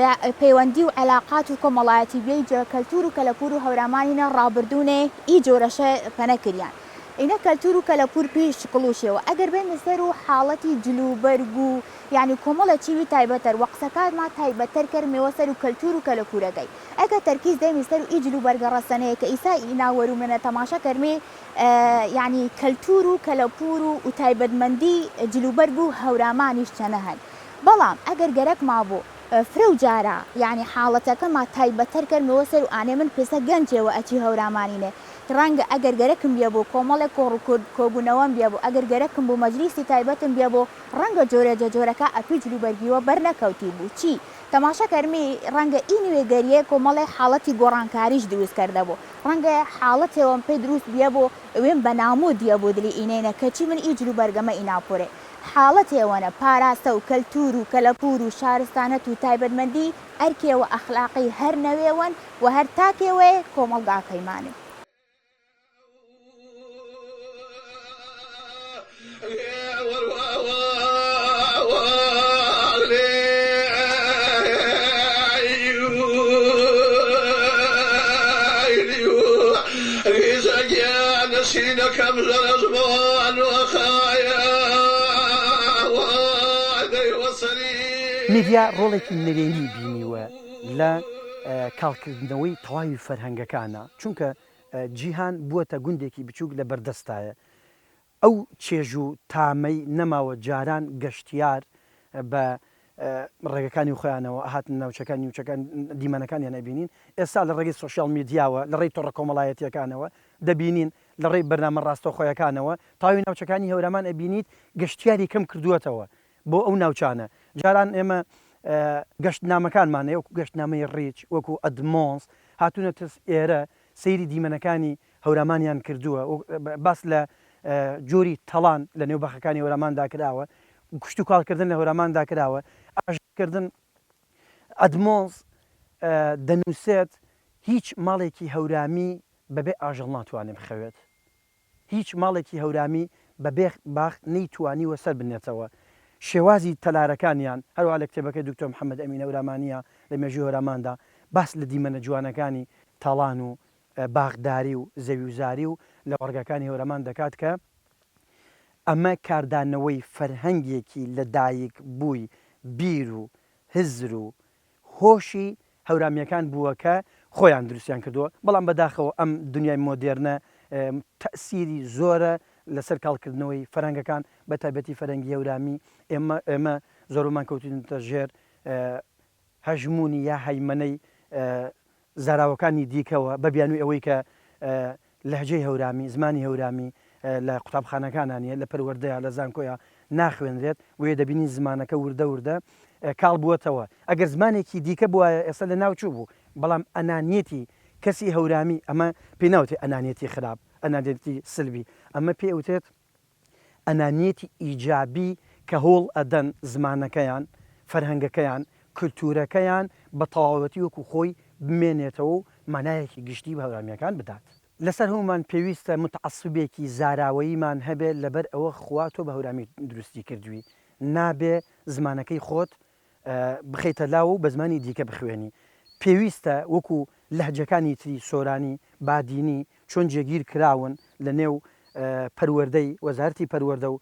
پەیوەندی و علااقات و کۆمەڵایەتی بێی جە کەلتور و کەلەپور و هەورامانینە ڕابردوونێ ئی جۆرەشە پەنەکریان ئینە کەلتور و کەلەپور پێش قڵوشەوە ئەگەر بێمە سەر و حاڵەتی جلوبەرگ و یعنی کۆمەڵە چیوی تایبەتەر وە قسەکانمان تایبەتەر کەرمێوە سەر و کەلتور و کەلەپورەکەی ئەگە تەرکیز دەمی سەر و ئی جلوبەرگە ڕەسەنەیە کە ئیسا ئیناوەر و منە تەماشا کەرمێ یعنی کەلتور و کەلەپور و تایبەتمەندی جلوبەرگ و هەورامانیش چەنە هەن بەڵام ئەگەر گەرەک مابوو فرە و جارە یعنی حاڵەتەکەمان تایبەتەر کەرمەوە سەر و ئانێ من پێسە گەنجێوە ئەچی هەورامانینێ ڕەنگە ئەگەر گەرەکم بێ بۆ کۆمەڵێک کۆبوونەوەم بێ بوو ئەگەر گەرەکم بۆ مەجلیسی تایبەتم بێ بۆ ڕەنگە جۆرە جۆرەکە ئەپی جلوبەرگیوە بەرنەکەوتی بوو چی تەماشا کەرمی ڕەنگە ئینوێ گەریە کۆمەڵی حاڵەتی گۆڕانکاریش دروست کردە بوو ڕەنگە حاڵەتێوەم پێی دروست بێ بۆ ئەوێن بەنامۆ دیە بۆ دلی ئینەینە کەچی من ئی جلوبەرگەمە ئیناپۆرێ حاڵەتێوەنە پاراستە و کەلتور و کەلەپور و شارستانەت و تایبەتمەندی ئەرکێوە ئەخلاقی هەر نەوێوەن و هەر تاکێوێ کۆمەڵگاکەیمانن نسينكم للأزمان وخايا وعدي وصري میدیا ڕۆڵێکی نەرێنی بینیوە لە کاڵکردنەوەی تەواوی فەرهەنگەکانە چونکە جیهان بووەتە گوندێکی بچووک لە بەردەستایە ئەو چێژ و تامەی نەماوە جاران گەشتیار بە ڕێگەکانی خۆیانەوە هاتن ناوچەکانی وچەکان دیمەنەکانیان نەبینین ئێستا لە ڕێگەی سوۆسیال میدیاوە لە ڕێی تۆڕە کۆمەڵایەتیەکانەوە دەبینین لە ڕێی بەرنامە ڕاستەوخۆیەکانەوە تاوی ناوچەکانی هەورامان ئەبینیت گەشتیاری کەم کردووەتەوە بۆ ئەو ناوچانە جاران ئێمە گەشتنامەکانمانەیە وەکو گەشتنامەی ڕیچ وەکو ئەدمۆنس هاتوونەتە ئێرە سەیری دیمەنەکانی هەورامانیان کردووە باس لە جۆری تەڵان لە نێوبەخەکانی هەوراماندا کراوە کوشت و کاڵکردن لە هەوراماندا کراوە ئاژکردن ئەدمۆنس دەنووسێت هیچ ماڵێکی هەورامی بەبێ ئاژەڵ ناتوانێت بخەوێت هیچ ماڵێکی هەورامی بەبێ باخ نەیتوانیوە سەر بنێتەوە شێوازی تەلارەکانیان هەروە لە کتێبەکەی دکتۆر محەممەد ئەمین هەورامانیە لە مێژوی هەوراماندا باس لە دیمەنە جوانەکانی تاڵان و باغداری و زەویوزاری و لە وەرگەکانی هەورامان دەکات کە ئەمە کاردانەوەی فەرهەنگێکی لەدایک بووی بیر و هزر و هۆشی هەورامیەکان بووە کە خۆیان دروستیان کردووە بەڵام بەداخەوە ئەم دنیای مۆدێرنە تەسیری زۆرە لەسەر کاڵکردنەوەی فەرهەنگەکان بە تایبەتی فەرەنگی هەورامی ئێمە زۆرمان کەوتینتە ژێر هەژمونی یا هەیمەنەی زاراوەکانی دیکەوە بەبیانووی ئەوەی کە لەهجەی هەورامی زمانی هەورامی لە قوتابخانەکانانیە لە پەروەردەیە لە زانکۆیە ناخوێنرێت وێ دەبینی زمانەکە وردە وردە کاڵ بووەتەوە ئەگەر زمانێکی دیکە بووە ئێستا لە ناوچوو بوو بەڵام ئەنانیەتی کەسی هەورامی ئەمە پێی ناوتێت ئەنانیەتی خراپ ئەنانیەتی سلبی ئەمە پێ وتێت ئەنانیەتی ئیجابی کە هۆڵ ئەدەن زمانەکەیان فەرهەنگەکەیان کللتورەکەیان بە تەواوەتی وەکو خۆی بمێنێتەوە و مانایەکی گشتی بە هەورامیەکان بدات لەسەر هەمومان پێویستە متعەسبێکی زاراوەییمان هەبێت لەبەر ئەوە خوا تۆ بە هەورامی دروستی کردووی نابێ زمانەکەی خۆت بخەیتە لاو و بە زمانی دیکە بخوێنی پێویستە وەکو لەهجەکانی تری سۆرانی بادینی چۆن جێگیر کراون لە نێو پەروەردەی وەزارەتی پەروەردە و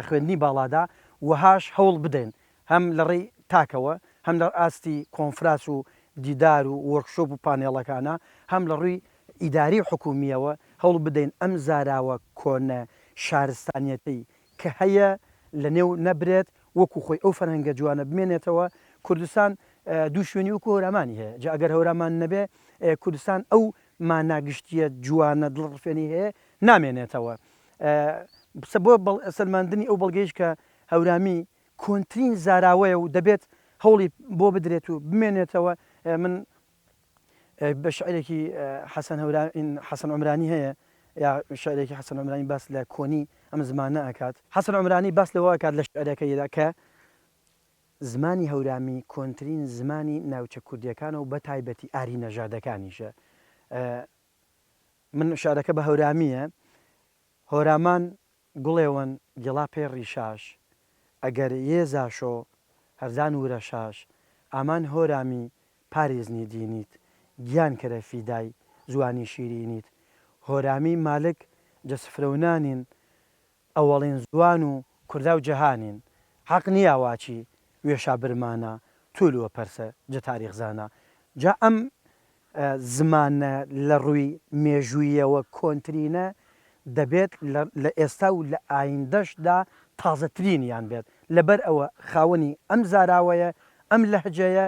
خوێندنی باڵادا وەهاش هەوڵ بدەین هەم لە ڕێی تاکەوە هەم لە ئاستی کۆنفراس و دیدار و وەرکشۆپ و پانێڵەکانە هەم لە ڕووی ئیداری حکومیەوە هەوڵ بدەین ئەم زاراوە کۆنە شارستانیەتی کە هەیە لە نێو نەبرێت وەکو خۆی ئەو فەرهەنگە جوانە بمێنێتەوە کوردستان دوو شوێنی وەکو هەورامانی هەیە جا ئەگەر هەورامان نەبێ کوردستان ئەو ماناگشتیە جوانە دڵڕفێنی هەیە نامێنێتەوە بۆ سەلماندنی ئەو بەڵگەیش کە هەورامی کۆنترین زاراوەیە و دەبێت هەوڵی بۆ بدرێت و بمێنێتەوە من بە شعرێکی حەسەن عومرانی هەیە یا شعرێکی حەسەن عومرانی باس لە کۆنی ئەم زمانە ئەکات حەسەن عومرانی باس لەوە ئەکات لە شعرەکەیدا کە زمانی هەورامی کۆنترین زمانی ناوچە کوردیەکانە و بە تایبەتی ئاری نەژادەکانیشە من شارەکە بە هەورامیە هۆرامان گوڵێوەن گڵاپێ ڕیشاش ئەگەر یێزاشۆ هەرزان ورە شاش ئامان هۆرامی پارێزنی دینیت گیان کەرە فیدای زوانی شیرینیت هۆرامی مالک جەسفرەونانین ئەوەڵێن زوان و کووردا و جەهانین حەق نییاواچی وێشا برمانە تولووە پەرسە جە تاریخزانە جا ئەم زمانە لە ڕووی مێژوویەوە کۆنترینە دەبێت لە ئێستا و لە ئایندەشدا تازەترینیان بێت لەبەر ئەوە خاوەنی ئەم زاراوەیە ئەم لەهجەیە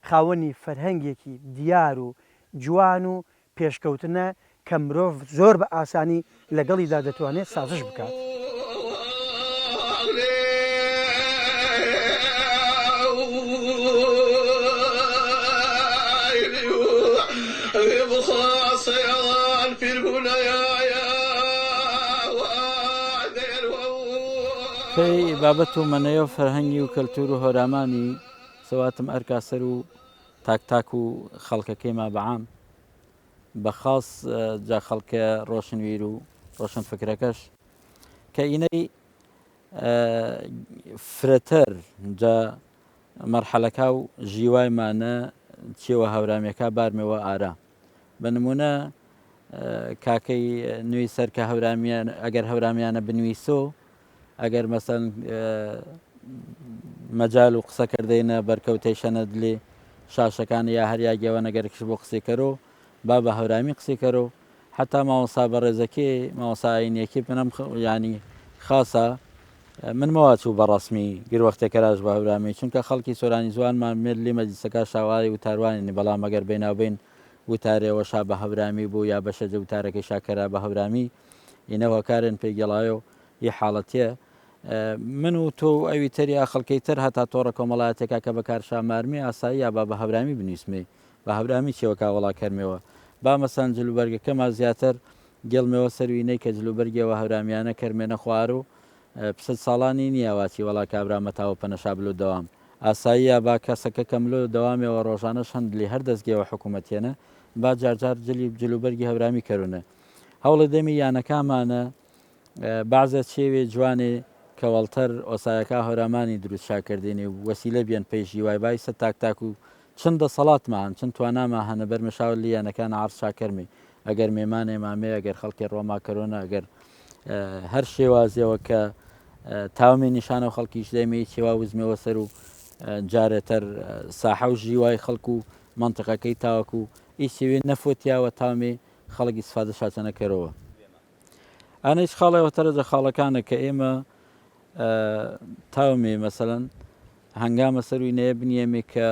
خاوەنی فەرهەنگێکی دیار و جوان و پێشکەوتنە کە مرۆڤ زۆر بە ئاسانی لەگەڵیدا دەتوانێت سازش بکات. پێی بابەت و مەنەیە و فەرهەنگی و کەلتور و هۆرامانی سەواتم ئەرکاسەر و تاک و خەڵکەکەی ما بەعام بەخاص جا خەڵکە ڕۆشنویر و ڕۆشن فکرەکەش کە ئینەی فرەتەر جا مەرحەلەکە و ژیوایمانە چێوە هەورامیەکە بارمەوە ئارا بە نمونە کاکەی نوێی سەر کە هەورامیان ئەگەر هەورامیانە بنویسۆ ئەگەر مەسەن مەجال و قسەکردینە بەرکەوتەیشەنە دلێ شاشەکان یا هەریاگەوە نەگەرکش بۆ قسێکەرۆ با بە هەورامی قسێکەرۆ حتا ماوەسا بە ڕێزەکێ ماوەساینیەکی بنەم ینی خاصە من مەواچوو بە ڕسمی گروەختێکەراش بە هەورامی چونکە خەڵکی سۆرانی زوانمان مێر لێ مەجلیسەکە شاواری وتاروانی بەڵام ئەگەر بیناوبین وتارێەوەشا بە هەورامی بوو یا بەشە وتارەکەی شاکەرا بە هەورامی ئینەوە کارن پێگەڵایۆ یه حاڵەتە من و تۆ ئەوی تەریا خەڵکەی تر هەتا تۆڕە کۆمەڵایەتێکا کە بەکار شامارمی ئاسایی یا با بە هەورامی بنویسمێ بە هەورامی چێوەکە وڵا کەرمەوە با مەسەن جلوبەرگەکەما زیاتر گەڵمەوە سەروینەی کە جلوبەرگەوە هەورامانە کەرمێنە خوار و پسە ساڵانی نییەواچی وڵا کابرامەتاوە پەنەشابلو دەوام ئاسایی یا با کەسەکە کەملو دەوامەوە ڕۆژانەش هەندلی هەر دەستگەوە حکوومەتێنە با جارجار جلی جلوبەرگی هەورامی کەرونە هەوڵە دەمی یانەکامانە بعضە چێوێ جوانێ کەوەڵتەر ئۆسایەکە هەورامانی دروست شاکردێنێ وەسیلە بیان پێشی وای بایسە تاک و چند دەسەڵاتمان چند تواناما هەنە بەرمەشاو لیانەکان عرض شاکەرمی ئەگەر مێمانێ مامێ ئەگەر خەڵکی ڕۆما کەرۆنە ئەگەر هەر شێوازیەوە کە تاومی نیشانە و خەڵکیش دەیمێ چێوا وزمەوە سەر و جارێتەر ساحە و ژیوای خەڵکو و منطقەکەی تاوەکو و هیچ شێوێ نەفۆتیاوە تاومێ خەڵکی سفادە شاچەنەکەرەوە ئانەیش خاڵەوە تەرەجە خاڵەکانە کە ئێمە تاومێ مەسەەن هەنگامە سەروینەیە بنیێمێ کە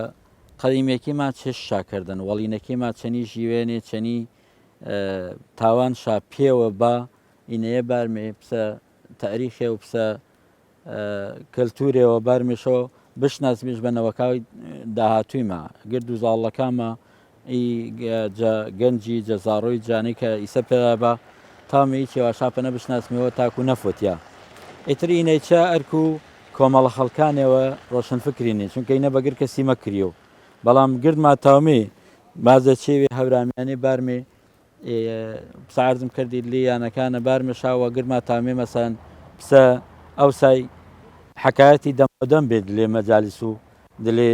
قەدیمێکیمان چێش شاکردن وەڵینەکەیما چەنی ژیوێنێ چەنی تاوان شا پێوە با ئینەیە بارمێ پسە تاریخێ و پسە کەلتورێەوە بارمێشەوە بشناسمیش بەنەوەکاوی داهاتوویمە گرد و زاڵەکانمە گەنجی جەزاڕۆی جانەی کە ئیسە پێدا بە تامی چێوە شاپەنە بشناسمیەوە تاکو نەفوتیا ئیتری ئینەیچە ئەرک و کۆمەڵە خەڵکانەوە ڕۆشن فکرینێ چونکە ئینە بەگر کەسی مەکریەوە بەڵام گردما تاومێ بازە چێوێ هەورامانی بارمێ سعرزم کردی لیانەکانە بارمە شاوە گرما تاومێ مەسەن پسە ئەوسای حکایەتی دەمەدەم بێت لێ مەجالیس و دلێ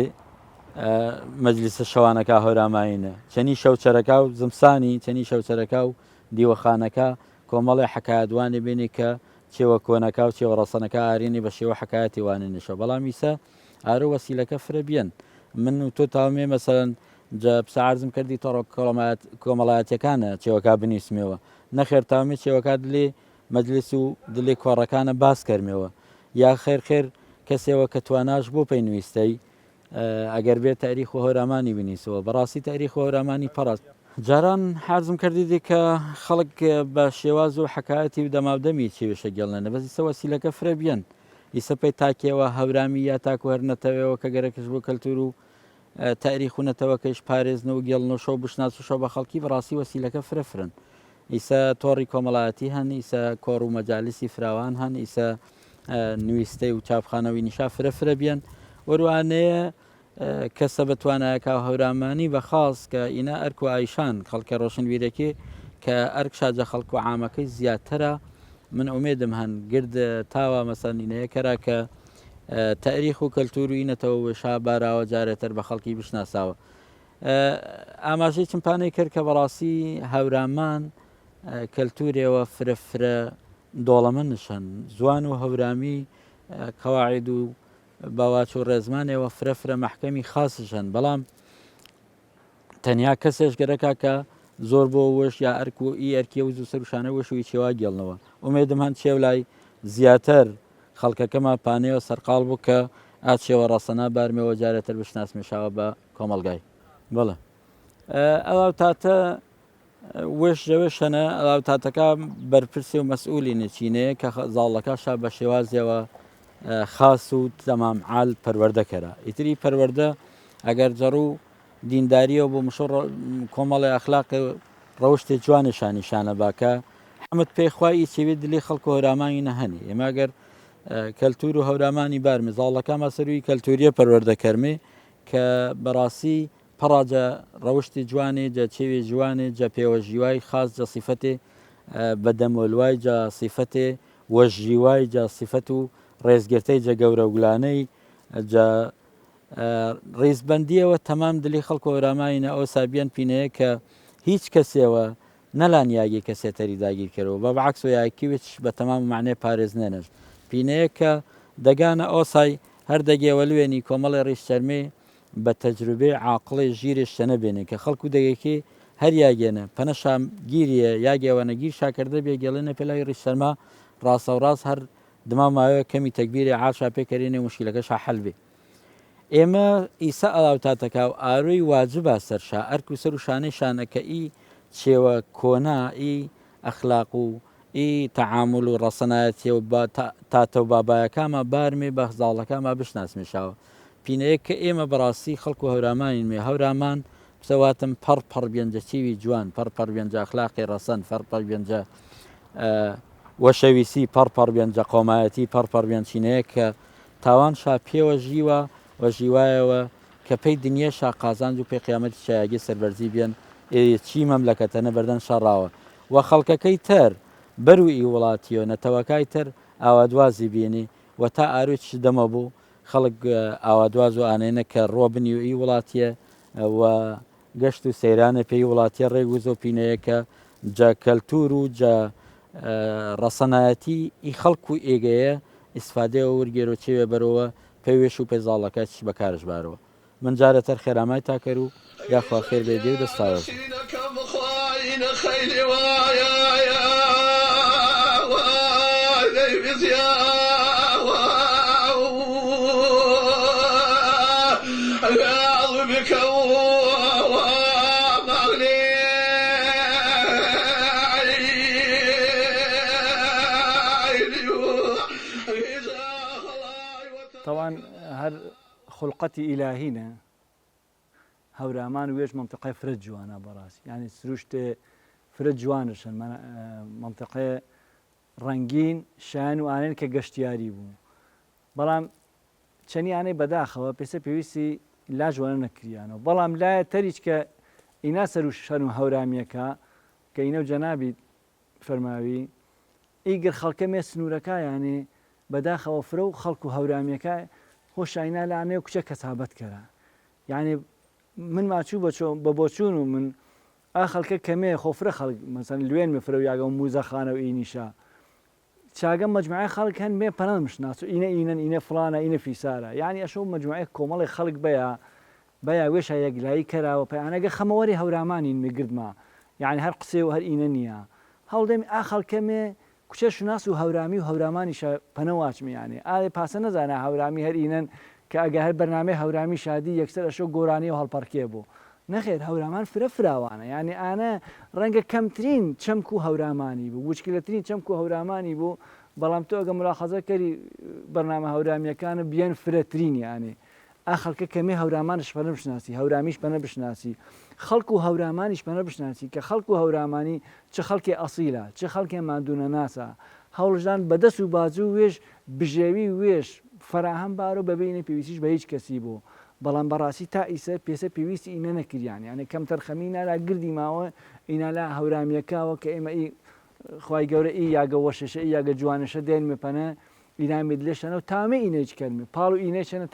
مەجلیسە شەوانەکە هەوراماینە چەنی شەوچەرەکە و زمسانی چەنی شەوچەرەکە و دیوەخانەکە کۆمەڵی حکایەتوانی بینی کە چێوە کۆنەکە و چێوە ڕەسەنەکە ئارینی بە شێوە حکایەتی وانێ نشە بەڵام ئیسە ئارە وەسیلەکە فرە بیەن من و تۆ تاومێ مەسەن سعرزم کردی تۆڕۆ کۆمەڵایەتەکانە چێوەکە بنویسمەوە نەخێر تاومێ چێوەکە دلێ مەجلیس و دلێ کۆڕەکانە باس کەرمەوە یا خێر کەسێەوە کە تواناش بۆ پێی نوویستەی ئەگەر بێت تاریخ و هەورامانی بنیسەوە بەڕاستی تاریخ و هەورامانی پەڕست جاران حرزم کردی دی کە خەڵک بە شێواز و حکایەتی و دەماودەمی چێوێشە گەڵنە بەزی وەسیلەکە فرە بیەن ئیسە پێی تاکیەوە هەورامی یا تاکو هەر نەتەوەەوە کە گەرەکەش بۆ کەلتور و تاریخ و نەتەوەکەش پارێزنە و گەڵنە شەو بشناس و شەو بە خەڵکی بەڕاستی وەسیلەکە فرەفرن ئیسە تۆڕی کۆمەڵایەتی هەن ئیسە کۆڕ و مەجالیسی فراوان هەن ئیسە نوویستەی و چاپخانەوەی نیشا فرە بیەن وەروانەیە کەسە بەتوانایەکە هەورامانی بەخاص کە ئینە ئەرک و ئایشان خەڵکە ڕۆشنبیرەکێ کە ئەرک شاجە خەڵک و عامەکەی زیاترە من ئومێدم هەن گرد تاوە مەسەنینەیە کەرا کە تاریخ و کەلتور و ئینەتەوە وێشا باراوە جارێتر بە خەڵکی بشناساوە ئاماژەی چمپانەی کرد کە بەڕاستی هەورامان کەلتورێەوە فرە دۆڵەمە نشن زوان و هەورامی قەواعید و باواچ و ڕێزمانێەوە فرە مەحکەمی خاصشن بەڵام تەنیا کەسێش گەرەکە کە زۆر بۆ وەش یا ئەرک و ئەرکیە و زوو سەرشانە وەشوی چێوا گێڵنەوە ئومێدم هەند چێولای زیاتر خەڵکەکەمە پانەوە سەرقاڵ بوو کە ئاچێوە ڕاستەنا بارمەوە جارێتر بشناسمێشاوە بە کۆمەلگای بڵێ ئەوە تاتە وێشەوێشەنە ئەڵاوتاتەکە بەرپرسی و مەسئولی نچینەیە کە زاڵەکەشا بە شێوازیەوە خاص و تەمامعال پەروەردەکەرە ئیتری پەروەردە ئەگەر جەڕوو دینداریە بۆ مشۆ کۆمەڵی ئەخلاق ڕەوشتێ جوانشانیشانە باکە حمد پێخوایی چێوێت دلی خەڵک و هەورامانی نەهەنی ئێماگەر کەلتور و هەورامانی بارمێ زاڵەکەمە سەروی کەلتوریە پەروەردەکەرمێ کە بەڕاستی پەڕاجە ڕەوشتی جوانێ جە چێوێ جوانێ جە پێوەژیوای خاص جە سیفەتێ بەدەمۆلوای جە سیفەتێ وەژیوای جە سیفەت و ڕێزگرتەی جە گەورە وگلانەی جە ڕێزبندیەوە تەمام دلی خەڵک و هەورامانینە ئەو سابیان پینەیە کە هیچ کەسێەوە نەلان یاگی کەسێتەری داگیرکەرەوە بە بەعکس و یاکیوێت بە تەمام معنێ پارێز نێنەش پینەیە کە دەگانە ئۆسای هەردەگێوە لوێنی کۆمەڵی ڕیشتەرمێ بە تەجروبێ عاقڵی ژیری شتەنە بێنێ کە خەڵکو دەگەکی هەر یاگێنە پەنەشام گیریە یاگێوەنە گیر شاکردە بێگەڵێنە پێلای ڕیشتەرما ڕاستە و ڕاست هەر دماماوەیە کەمی تەکبیری عاشا پێکەرێنێ مشکلەکەشا حەلبێ ئێمە ئیسا ئەڵاوتاتەکە و ئاروی واجبە سەرشا ئەرک و سەر و شانەی شانەکە ئی چێوە کۆنا ئی ئەخلاق و ئی تەعامل و ڕەسەنایەتیە و تاتە و بابایەکامە بارمێ بە زاڵەکەمە بشناسمیشاوە پینەیە کە ئێمە بەڕاستی خەڵک و هەورامانین مێ هەورامان بسەواتم پەڕ بێنجە چیوی جوان پەڕ بێنجە ئەخلاقی ڕەسەن پەڕ بێنجە وەشەویسی پەڕ بێنجە قۆمایەتی پەڕ بێنچینەیە کە تاوان شا پێوە ژیوە وە ژیوایەوە کە پێی دنیاشا قازانج و پێ قیامەتی شایگی سەربەرزی بێن چی مەملەکەتەنە بەردەن شەڕاوە و خەڵکەکەی تەر بەروی وڵاتیۆ نەتەوەکای تر ئاوادوازی بینی و تا ئاروچ دەمە بوو خەڵک ئاوادواز و ئانێنە کە ڕۆ بنی و ئی وڵاتیە و گەشت و سەیرانە پێی وڵاتیە ڕێگوز و پینەیە کە جا کەلتور و جا ڕەسەنایەتی ئی خەڵک و ئێگەیە ئیسفادەوە وەرگێرە و چێوێ بەرەوە پێوێش و پێزاڵەکە چ بەکارش بارەوە من جارەتەر خێرامای تاکەر و یاخوا خێر بێ دێ و دەستاوە طبعا هەر خولقەتی ئیلاهینە هەورامان وێژ منطقەی فرە جوانە بەڕاستی یعنی سروشتێ فرە جوانشن منطقەیە ڕەنگین شایان و ئانێن کە گەشتیاری بوو بەڵام چەندیانەی بەداخەوە پێسە پێویستی لا جوانە نەکریانەوە بەڵام لایە تەریچ کە ئینا سەر و شەن و هەورامیەکە کە ئینە و جەنابی فەرماوی ئیگر خەڵکە مێ سنوورەکە یانێ بەداخەوە فرە و خەڵک و هەورامیەکە خۆشاینا لاانێ و کوچە کەسابەت کەرە یعنی من ماچوو بە بۆچوون و من ئا خەڵکە کەمێ خۆفرە خەڵک مەسەن لوێن مفرە و یاگە و موزەخانە و ئینیشا چاگە مجموعە خەڵک هەن مێ پەنە مشناس و ئینە فڵانە ئینە فیسارە یعنی ئەشە مجموعە کۆمەڵی خەڵک بەیە وێشە یەکلایی کەراوە پەیانەگە خەمەوەری هەورامانین مێگردما یعنی هەر قسێ و هەر ئینە نییە هەڵدەمی ئا خەڵکەمێ کوچە شناس و هەورامی و هەورامانیشە پەنەواچمیانێ ئاێ پاسە نەزانە هەورامی هەر ئینەن کە ئەگە هەر بەرنامەی هەورامی شادی یەکسەر ئەشە گۆرانی و هەڵپەرکێ بوو نەخێر هەورامان فرە فراوانە یعنی ئانە ڕەنگە کەمترین چەمک و هەورامانی بوو وچکلەترین چەمک و هەورامانی بوو بەڵام تۆ ئەگە ملاحەزە کەری بەرنامە هەورامیەکانە بیان فرەترین یانێ ئا خەڵکە کەمێ هەورامانش پەنە بشناسی هەورامیش پەنە بشناسی خەڵک و هەورامانیش پەنە بشناسی کە خەڵک و هەورامانی چ خەڵکی ئەسیلە چه خەڵکێ مادوونە ناسە هەوڵژان بەدەست و بازوو وێش بژێوی وێش فراهەم بارۆ بەبینی پێویستیش بە هیچ کەسی بوو بەڵام بەڕاستی تا ئیسە پێسە پێویستی ئینە نەکریان یانە کەم تەرخەمی نالا گردی ماوە ئینالا هەورامیەکەوە کە ئێمە خی گەورە ئی یاگە وەشەشە یاگە جوانەشە دێن مپەنە ئینامێت لێشەنە و تامە ئینەیچ کەرمێ پاڵ و ئینەیشەنە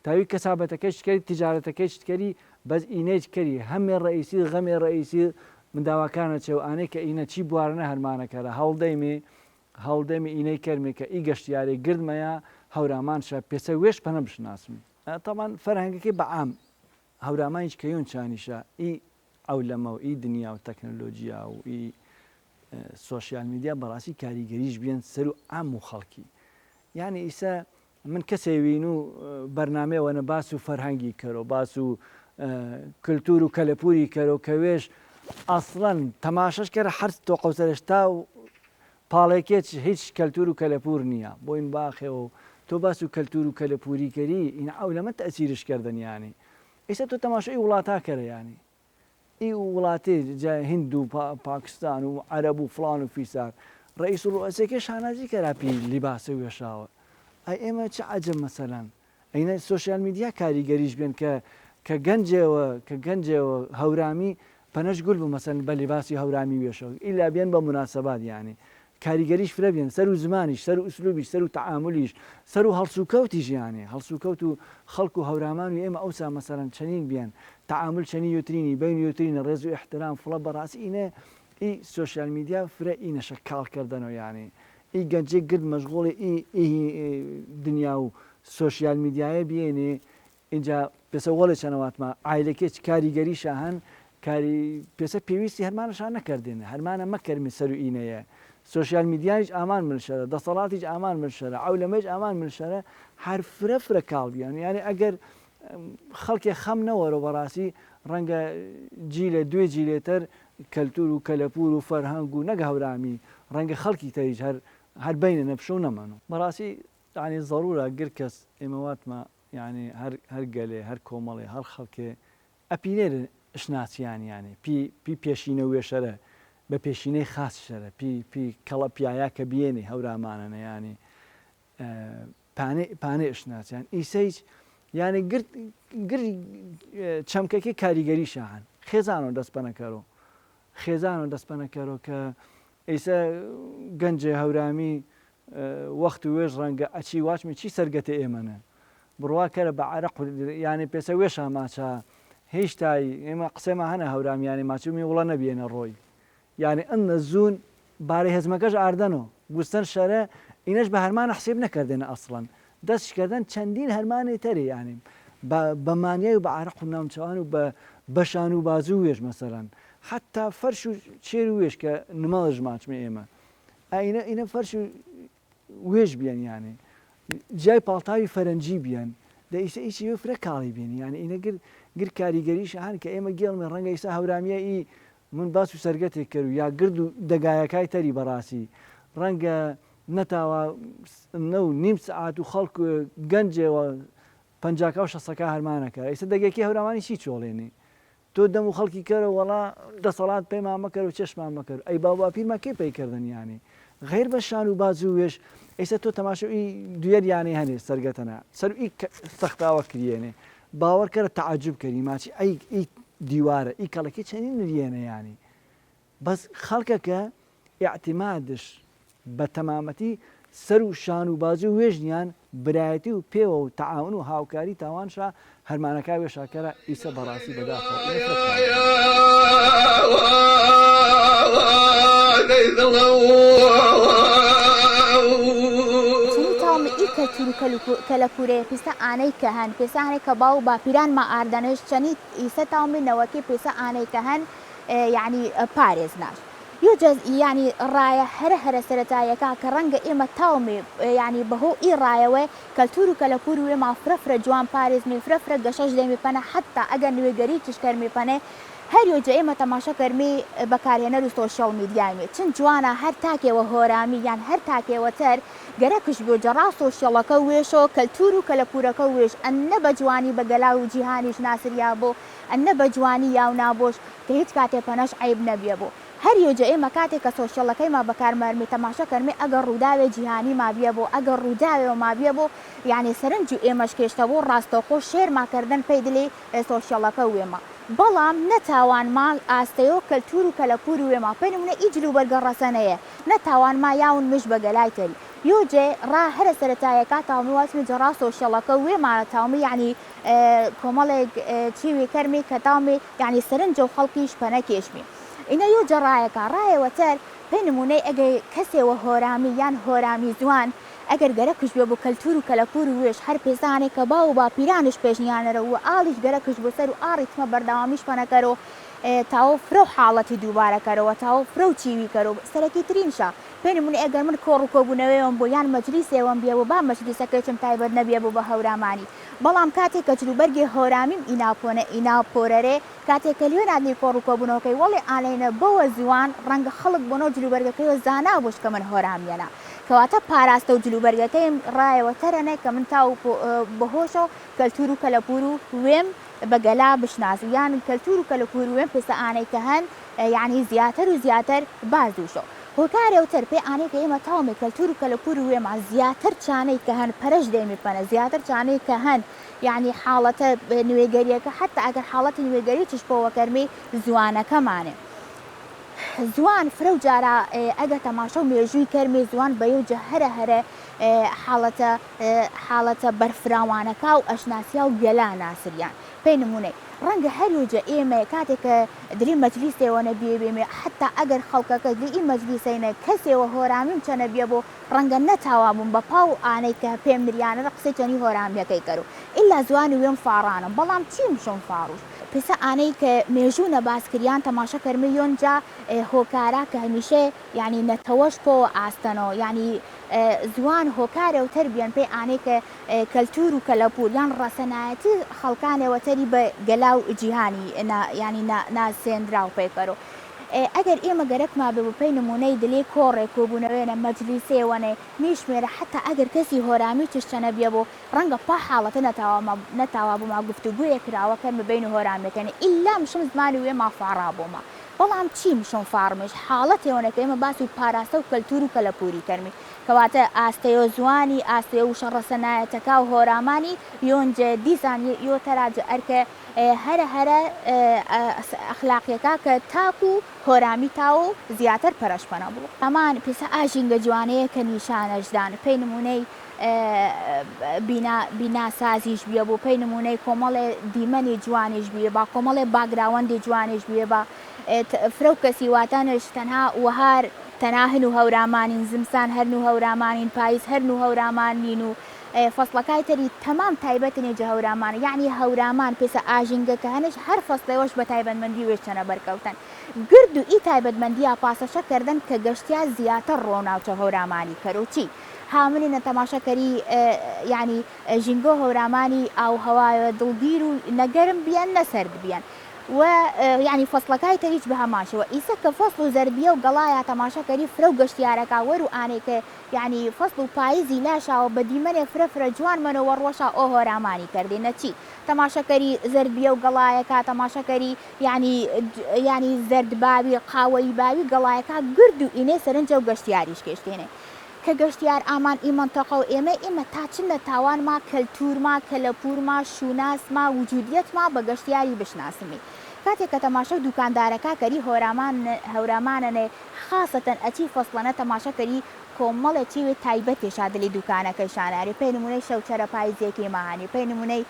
تاوی کەسابەتەکەی شتکەری تیجارەتەکەی شتکەری بەس ئینەیچ کەری هەمێ ڕئیسی غەمێ ڕئیسی منداواکانە چێ و ئانەی کە ئینە چی بوارنە هەرمانەکەرە هەڵدەمی ئینەی کەرمێ کە ئی گەشتیارێ گردمەیە هەورامانشە پێسە وێش پەنە بشناسم تاوان فەرهەنگەکەی بەعام هەورامانیش کە یۆن چانیشە ئی ئەو لەمە و ئی دنیا و تەکنۆلۆژیا و ئی سۆشیال میدیا بەڕاستی کاریگەریش بێن سەر و ئام و خەڵکی یعنی ئیسا من کەسێوین و بەرنمەوەنە باس و فەرهەنگی کەرەوە باس و کللتور و کەلەپوری کەرەوە کە وێش ئەسڵەن تەماشەش کەرە حرس تۆ قەوسەرشتا و پاڵێکێت هیچ کەلتور و کەلەپور نییە بۆین باخێەوە تۆ باس و کەلتور و کەلەپوریکەری این ئەو لەمە تەسیرش کردنیانی ئێستا تۆ تەماشای وڵاتاکەرە ینی ئی وڵاتی هند و پاکستان و عەرەب و فڵان و فیسار ڕئیس ڕوئەسێکی شانازی کەراپی لیباسە وێشاوە ئەی ئێمە چه عەجەب مەسەلەن ئەینە سۆشیال میدیا کاریگەریش بێن کە گەنجێەوە هەورامی پەنەش گول بوو مەسەن بە لیباسی هەورامی وێشەوە ئیلا بێن بە مناسەبات یانی کاریگەریش فرە بێن سەر و زمانیش سەر و ئوسلوبیش سەر و تەعاملیش سەر و هەڵسوکەوتیش یانێ هەڵسوکەوت و خەڵک و هەورامان و ئێمە ئەوسا مەسەرەن چەنین بیان تعامل چەنی یوترینی بین یوترینە ڕێز و احترام فڵە بەڕاستی ئینە ئی سۆشیال میدیا فرە ئینە شەکاڵکردنەوە یانی ئی گەنجێک گرد مەشغوڵی ئی دنیا و سۆشیال میدیایە بێنێ اینجا پێسە وەڵێ چەنەواتمە ئایلەکێک کاریگەریشە هەن کاری پێسە پێویستی هەرمانەشان نەکردێنە هەرمانە مەکەرمی سەر و ئینەیە سۆشیال میدیایش ئامان ملشەرە دەسەڵاتیش ئامان ملشەرە ئەو لەمەش ئامان ملشەرە هەر فرە کاڵ بیان یعنی ئەگەر خەڵکێ خەم نەوەرە بەڕاستی ڕەنگە جیلە دوێ جیلێتەر کەلتور و کەلەپور و فەرهەنگ و نەگە هەورامی ڕەنگە خەڵکی تەریش هەر بینە نەپشە و نەمانە بەڕاستی ینی ضرورە گر کەس ئێمەواتمە ینی هەر گەلێ هەر کۆمەڵێ هەر خەڵکێ ئەپینێرە شناسیان ینی پی پێشینە وێشەرە بە پێشینەی خاص شەرە پی کەڵە پیایا کە بێنێ هەورامانە ینی پانێ شناسیان ئیسەیج یعنی چەمکەکەی کاریگەری شاهن خێزانەوە دەستپەنەکەرەوە خێزانەوە دەستپەنەکەرەوە کە ئیسە گەنجێ هەورامی وەخت و وێژ ڕەنگە ئەچی واچمی چی سەرگەتە ئێمەنە بڕواکەرە بە عەرەق یعنی پێسە وێشە ماچە هیچ تای ئێمە قسەمە هەنە هەورامیانی ماچومی وڵە نەبیێنە ڕۆی یعنی ئەنە زوون بارەی هەزمەکەش ئاردەنەوە گوستن شەرە ئینەش بە هەرمانە حسێب نەکردێنە ئەسڵەن دەستکردن چەندین هەرمانی تەری ینی بە مانیای و بە عەرەق و ناوچەوان و بە شان و بازوو وێژ مەسەلەن حتا فەرش و چێر و وێش کە نمەڵەش ماچمە ئێمە ئینە فەرش و وێژ بیان ینی جای پاڵتاوی فەرەنجی بیان دە ئیسە ئیچی وێ فرە کاڵی بینی ینی ئینە گر کاریگەریش هەن کە ئێمە گێڵمە ڕەنگە ئیسا هەورامیە ئی من باس و سەرگەتێک کرد و یا گرد و دەگایەکای تەری بەڕاستی ڕەنگە نەتاوە نە و نیم سعات و خەڵک گەنجێەوە 50 و 60 هەرمانەکە ئێستا دەگەکی هەورامانی چی چۆڵێنی تۆ دەم و خەڵکی کەرە وەڵا دەسەڵات پێیمان مەکەر و چێشمان مەکەر ئەی باوپیرمە کێ پێیکردن ینی غیر بە شان و بازوو وێش ئێستا تۆ تەماشای دوێر یانی هەنێ سەرگەتەنە سەر ئی سەختاوە کریێنێ باوەڕکەرە تەعەجوب کەری ماچی ئەی دیوارە ئی کەڵەکەی چەندین نریێنە ینی بەس خەڵکەکە ئیعتیمادش بە تەمامەتی سەر و شان و بازوو وێژنیان برایەتی و پێوە و تەعاون و هاوکاری تاوانشە هەرمانەکە وێشاکەرە ئیسە بەڕاستی بەداخەوە کەلەپورەیە پیسە ئانەی کە هەن پێسانێک کە باو باپیرانمە ئاردەنش چەنی ئیسە تاومێنەوەکی پێسە ئانەی کە هەن یعنی پارێز ناش ینی ڕایە هەرە سەرەتایەکە کە ڕەنگە ئێمە تاومێ ینی بەهۆ ئی ڕایەوە کەلتور و کەلەپور و ئێمە فرەفرە جوان پارێزمی فرەفرە گەشەش دەمیپەنە حتا ئەگەر نوێگەری تشکەرمیپەنێ هەریۆجە ئێمە تەماشا کەرمی بەکارهێنەر و سۆشیال میدیایمێ چەند جوانە هەر تاکێوە هۆرامی یان هەر تاکێوەتەر گەرەکش بۆ جەڕا سۆشیاڵەکە وێشۆ کەلتور و کەلەپورەکە وێش ئەنە بە جوانی بە گەلا و جیهانیش ناسریا بۆ ئەنە بە جوانی یاو نابۆش کە هیچ کاتێ پەنەش عیب نەبیە بۆ هەریۆجە ئێمە کاتێک کە سۆشیاڵەکەیما بەکارمەرمی تەماشا کەرمی ئەگەر ڕووداوێ جیهانی مابیە بۆ ئەگەر ڕووداوێ مابیە بۆ یعنی سەرنج و ئێمەش کێشتە بۆ ڕاستەوخۆ شێرماکردن پێی دلێ سۆشیاڵەکە وێمە بەڵام نەتاوانما ئاستەیۆ کەلتور و کەلەپور وێمە پێنمونە ئیجل و بەرگەڕەسەنەیە نەتاوانما یاون مش بە گەلای تەری یۆجێ ڕا هەرە سەرەتایەکە تاومی واسمی جەڕا سۆشیاڵەکە وێمانە تاومی یعنی کۆمەڵێک چیوی کەرمی کە تاومی یعنی سەرنجە و خەڵکیش پەنە کێشمی ئینە یۆجە ڕایەکە ڕایەوەتەر پێی نمونەی ئەگەر کەسێوە هۆرامی یان هۆرامی جوان ئەگەر گەرەکش بێ بۆ کەلتور و کەلەپور و وێش هەر پێزانێک کە باو باپیرانش پێشنیانەرە و ئاڵیش گەرەکش بۆ سەر و ئاڕیتمە بەرداوامیش پەنەکەرەوە تاوە فرە و حاڵەتی دووبارەکەرەوە تاوە فرە و چیوی کەرەوە سەرەکی ترینشە پێی نمونە ئەگەر من کۆڕ و کۆبوونەوەیەوەم بۆ یان مەجلیسێوەم بێ بۆ با مەجلیسەکەی چم تایبەت نەبیە بۆ بە هەورامانی بەڵام کاتێک کە جلوبەرگی هۆرامیم ئیناپۆرەرێ کاتێک کە لێ نادنی کۆڕووکۆبوونەوەکەی وەڵێ ئالێنە بەوە زیوان ڕەنگە خەڵک بۆنەوە جلوبەرگەکەیەوە زانا بۆش کە من هۆرامیەنە کەواتە پاراستە و جلوبەرگەکەیم ڕایەوە تەرەنێ کە من تا بەهۆشە و کەلتور و کەلەپور و وێم بەگەلا بشناس و یان کەلتور و کەلەپور وێم پێسە ئانەی کە هەن یعنی زیاتر و زیاتر بازوشە هۆکارێوتر پێ ئانەی کە ئێمە تاومێ کەلتور و کەلەپور وێمە زیاتر چانەی کە هەن پەرش دەیمیپەنە زیاتر چانەی کە هەن یعنی حاڵەتە نوێگەریەکە حتا ئەگەر حاڵەتی نوێگەری چشپەوە کەرمی زوانەکەمانێ زوان فرە و جارە ئەگە تەماشە و مێژووی کەرمێ زوان بەیوجە هەرە حاڵەتە بەرفراوانەکە و ئەشناسیا و گەلا ناسریان پێی نمونەی ڕەنگە هەروجە ئێمە کاتێک کە دری مەجلیسێوەنە بێبێمێ حتا ئەگەر خەڵکەکە دی مەجلیسەینە کەسێەوە هۆرامیم چەنە بێ بۆ ڕەنگە نەتاوا بووم بە پاو ئانەی کە پێم مریانە قسەی چەنی هۆرامیەکەی کەرو ئللا زوانی وێم فاڕانم بەڵام چیم شۆم فاڕوش پێسە ئانەی کە مێژوو نەباسکریان تەماشە کەرمە یۆنجا هۆکارا کە هەمیشە یعنی نەتەوەش بۆ ئاستەنەوە یعنی زوان هۆکارە و تربیان پێی ئانەی کە کەلتور و کەلەپور یان ڕەسەنایەتی خەڵکانێوەتەری بە گەلا و جیهانی ینی ناسێنرا و پێکەرۆ ئەگەر ئێمە گەرەکما بێ بپەی نمونەی دلێ کۆڕێک کۆبوونەوەێنە مەجلیسێوەنێ میشمێرە حتا ئەگەر کەسی هۆرامی چشتەنە بێ بۆ ڕەنگە پا حاڵەتە نەتاوا بووما گفتوگویە کراوەکەن ببین و هۆرامیەکەنی ئیلا مشم زمانی وێ مافاڕا بوومە بەڵام چی مشم فارمش حاڵەتێوەنەکە ئێمە باس و پاراستە و کەلتور و کەلەپوری کەرمی کەواتە ئاستەیە زوانی ئاستەیە و شەڕەسەنایەتەکە و هۆرامانی یۆنجە دیزان یۆ تەراجە ئەرکە هەرە ئەخلاقیەکە کە تاک و هۆرامی تا و زیاتر پەرشپەنە بوو ئەمان پێسە ئاژینگە جوانەیە کە نیشانەشدان پێی نمونەی بیناسازیش بیە بۆ پێی نمونەی کۆمەڵێ دیمەنی جوانیش بیە با کۆمەڵێ باگراوەندی جوانیش بیە بە فرە و کەسی واتانش تەنها وهار تەنها هەن و هەورامانین زمسان هەرن و هەورامانین پاییز هەرن و هەورامانین و فەسڵەکای تەری تەمام تایبەتنێجە هەورامانە یعنی هەورامان پێسە ئاژینگەکە هەنش هەر فەسڵەوەش بە تایبەتمەندی وێشتەنە بەرکەوتن گرد و ئی تایبەتمەندیە پاسەشە کردن کە گەشتیا زیاتر ڕۆناوچە هەورامانی کەرۆچی هامنینە تەماشەکەری یعنی ژینگۆ هەورامانی ئاو هەوایە دڵگیر و نەگەرم بیان نەسەرد بیان و یعنی فەسڵەکای تەریچ بە هەماشەوە ئیسە کە فەسڵ و زەربیە و گەڵایە تەماشەکەری فرە و گەشتیارەکە وەر و ئانێکە یعنی فەسڵ و پاییزی لاشاوە بە دیمەنێ فرە جوان منەوە ڕۆژە ئۆ هۆرامانی کردێنە چی تەماشەکەری زەربیە و گەڵایەکە تەماشەکەری ینی زەردباوی قاوەی باوی گەڵایەکە گرد و ئینێ سەرنجە و گەشتیاریش کێشتێنێ کە گەشتیار ئامان ئیمەنتەقە و ئێمە تاچن لە تاوانما کەلتورما کەلەپورما شوناسما وجودیەتما بە گەشتیاری بشناسمی کاتێک کە تەماشە و دوکاندارەکە کەری هەورامانەنێ خاستەن ئەچی فەسڵەنە تەماشەکەری کۆمەڵێ چیوێ تایبەتێشا دلی دوکانەکەی شاناری پێی نمونەی شەوچەرە پاییزێکی ماهانی پێی نمونەی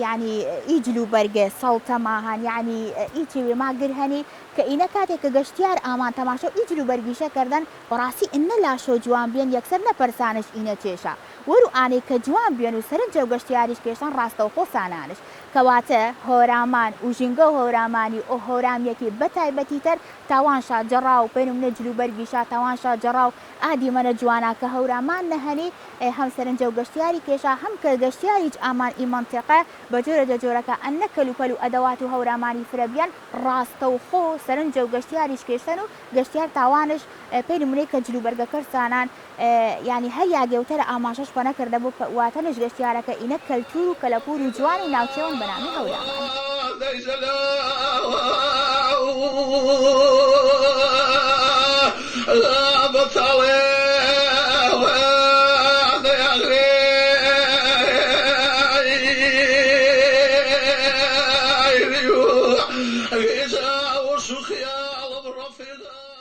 ینی ئیجل و بەرگە سەڵتە ماهان یعنی ئیچوێ ماگر هەنی کە ئینە کاتێک کە گەشتیار ئامان تەماشە و ئیجل و بەرگیشە کردن بەڕاستی ئینە لاشۆ جوان بێن یەکسەر نەپەرسانش ئینە چێشە وەرو ئانەی کە جوان بێن و سەرنجە و گەشتیاریش کێشتن ڕاستەوخۆ سانانش کەواتە هۆرامان و ژینگە هۆرامانی ئۆ هۆرامیەکی بەتایبەتی تەر تاوانشا جەڕا و پێی نمونە جلوبەرگیشا تاوانشا جەڕا و ئادیمەنە جوانە کە هەورامان نەهەنی هەم سەرنجە و گەشتیاری کێشا هەم کە گەشتیاریش ئامان ئیمەنتیقە بە جۆرە جۆرەکە ئەنە کەلوپەل و ئەدەوات و هەورامانی فرەبیان ڕاستەوخۆ سەرنجە و گەشتیاریش کێشتن و گەشتیار تاوانش پێی نمونەی کە جلوبەرگەکە سانان ینی هەر یاگەوتەرە ئاماژەش پە نەکردە بۆ واتەنش گەشتیارەکە ئینە کەلتور و کەلەپور و جوان و ناوچەوەن بەنامی هەورامان غذاء وسخيا وبرفضا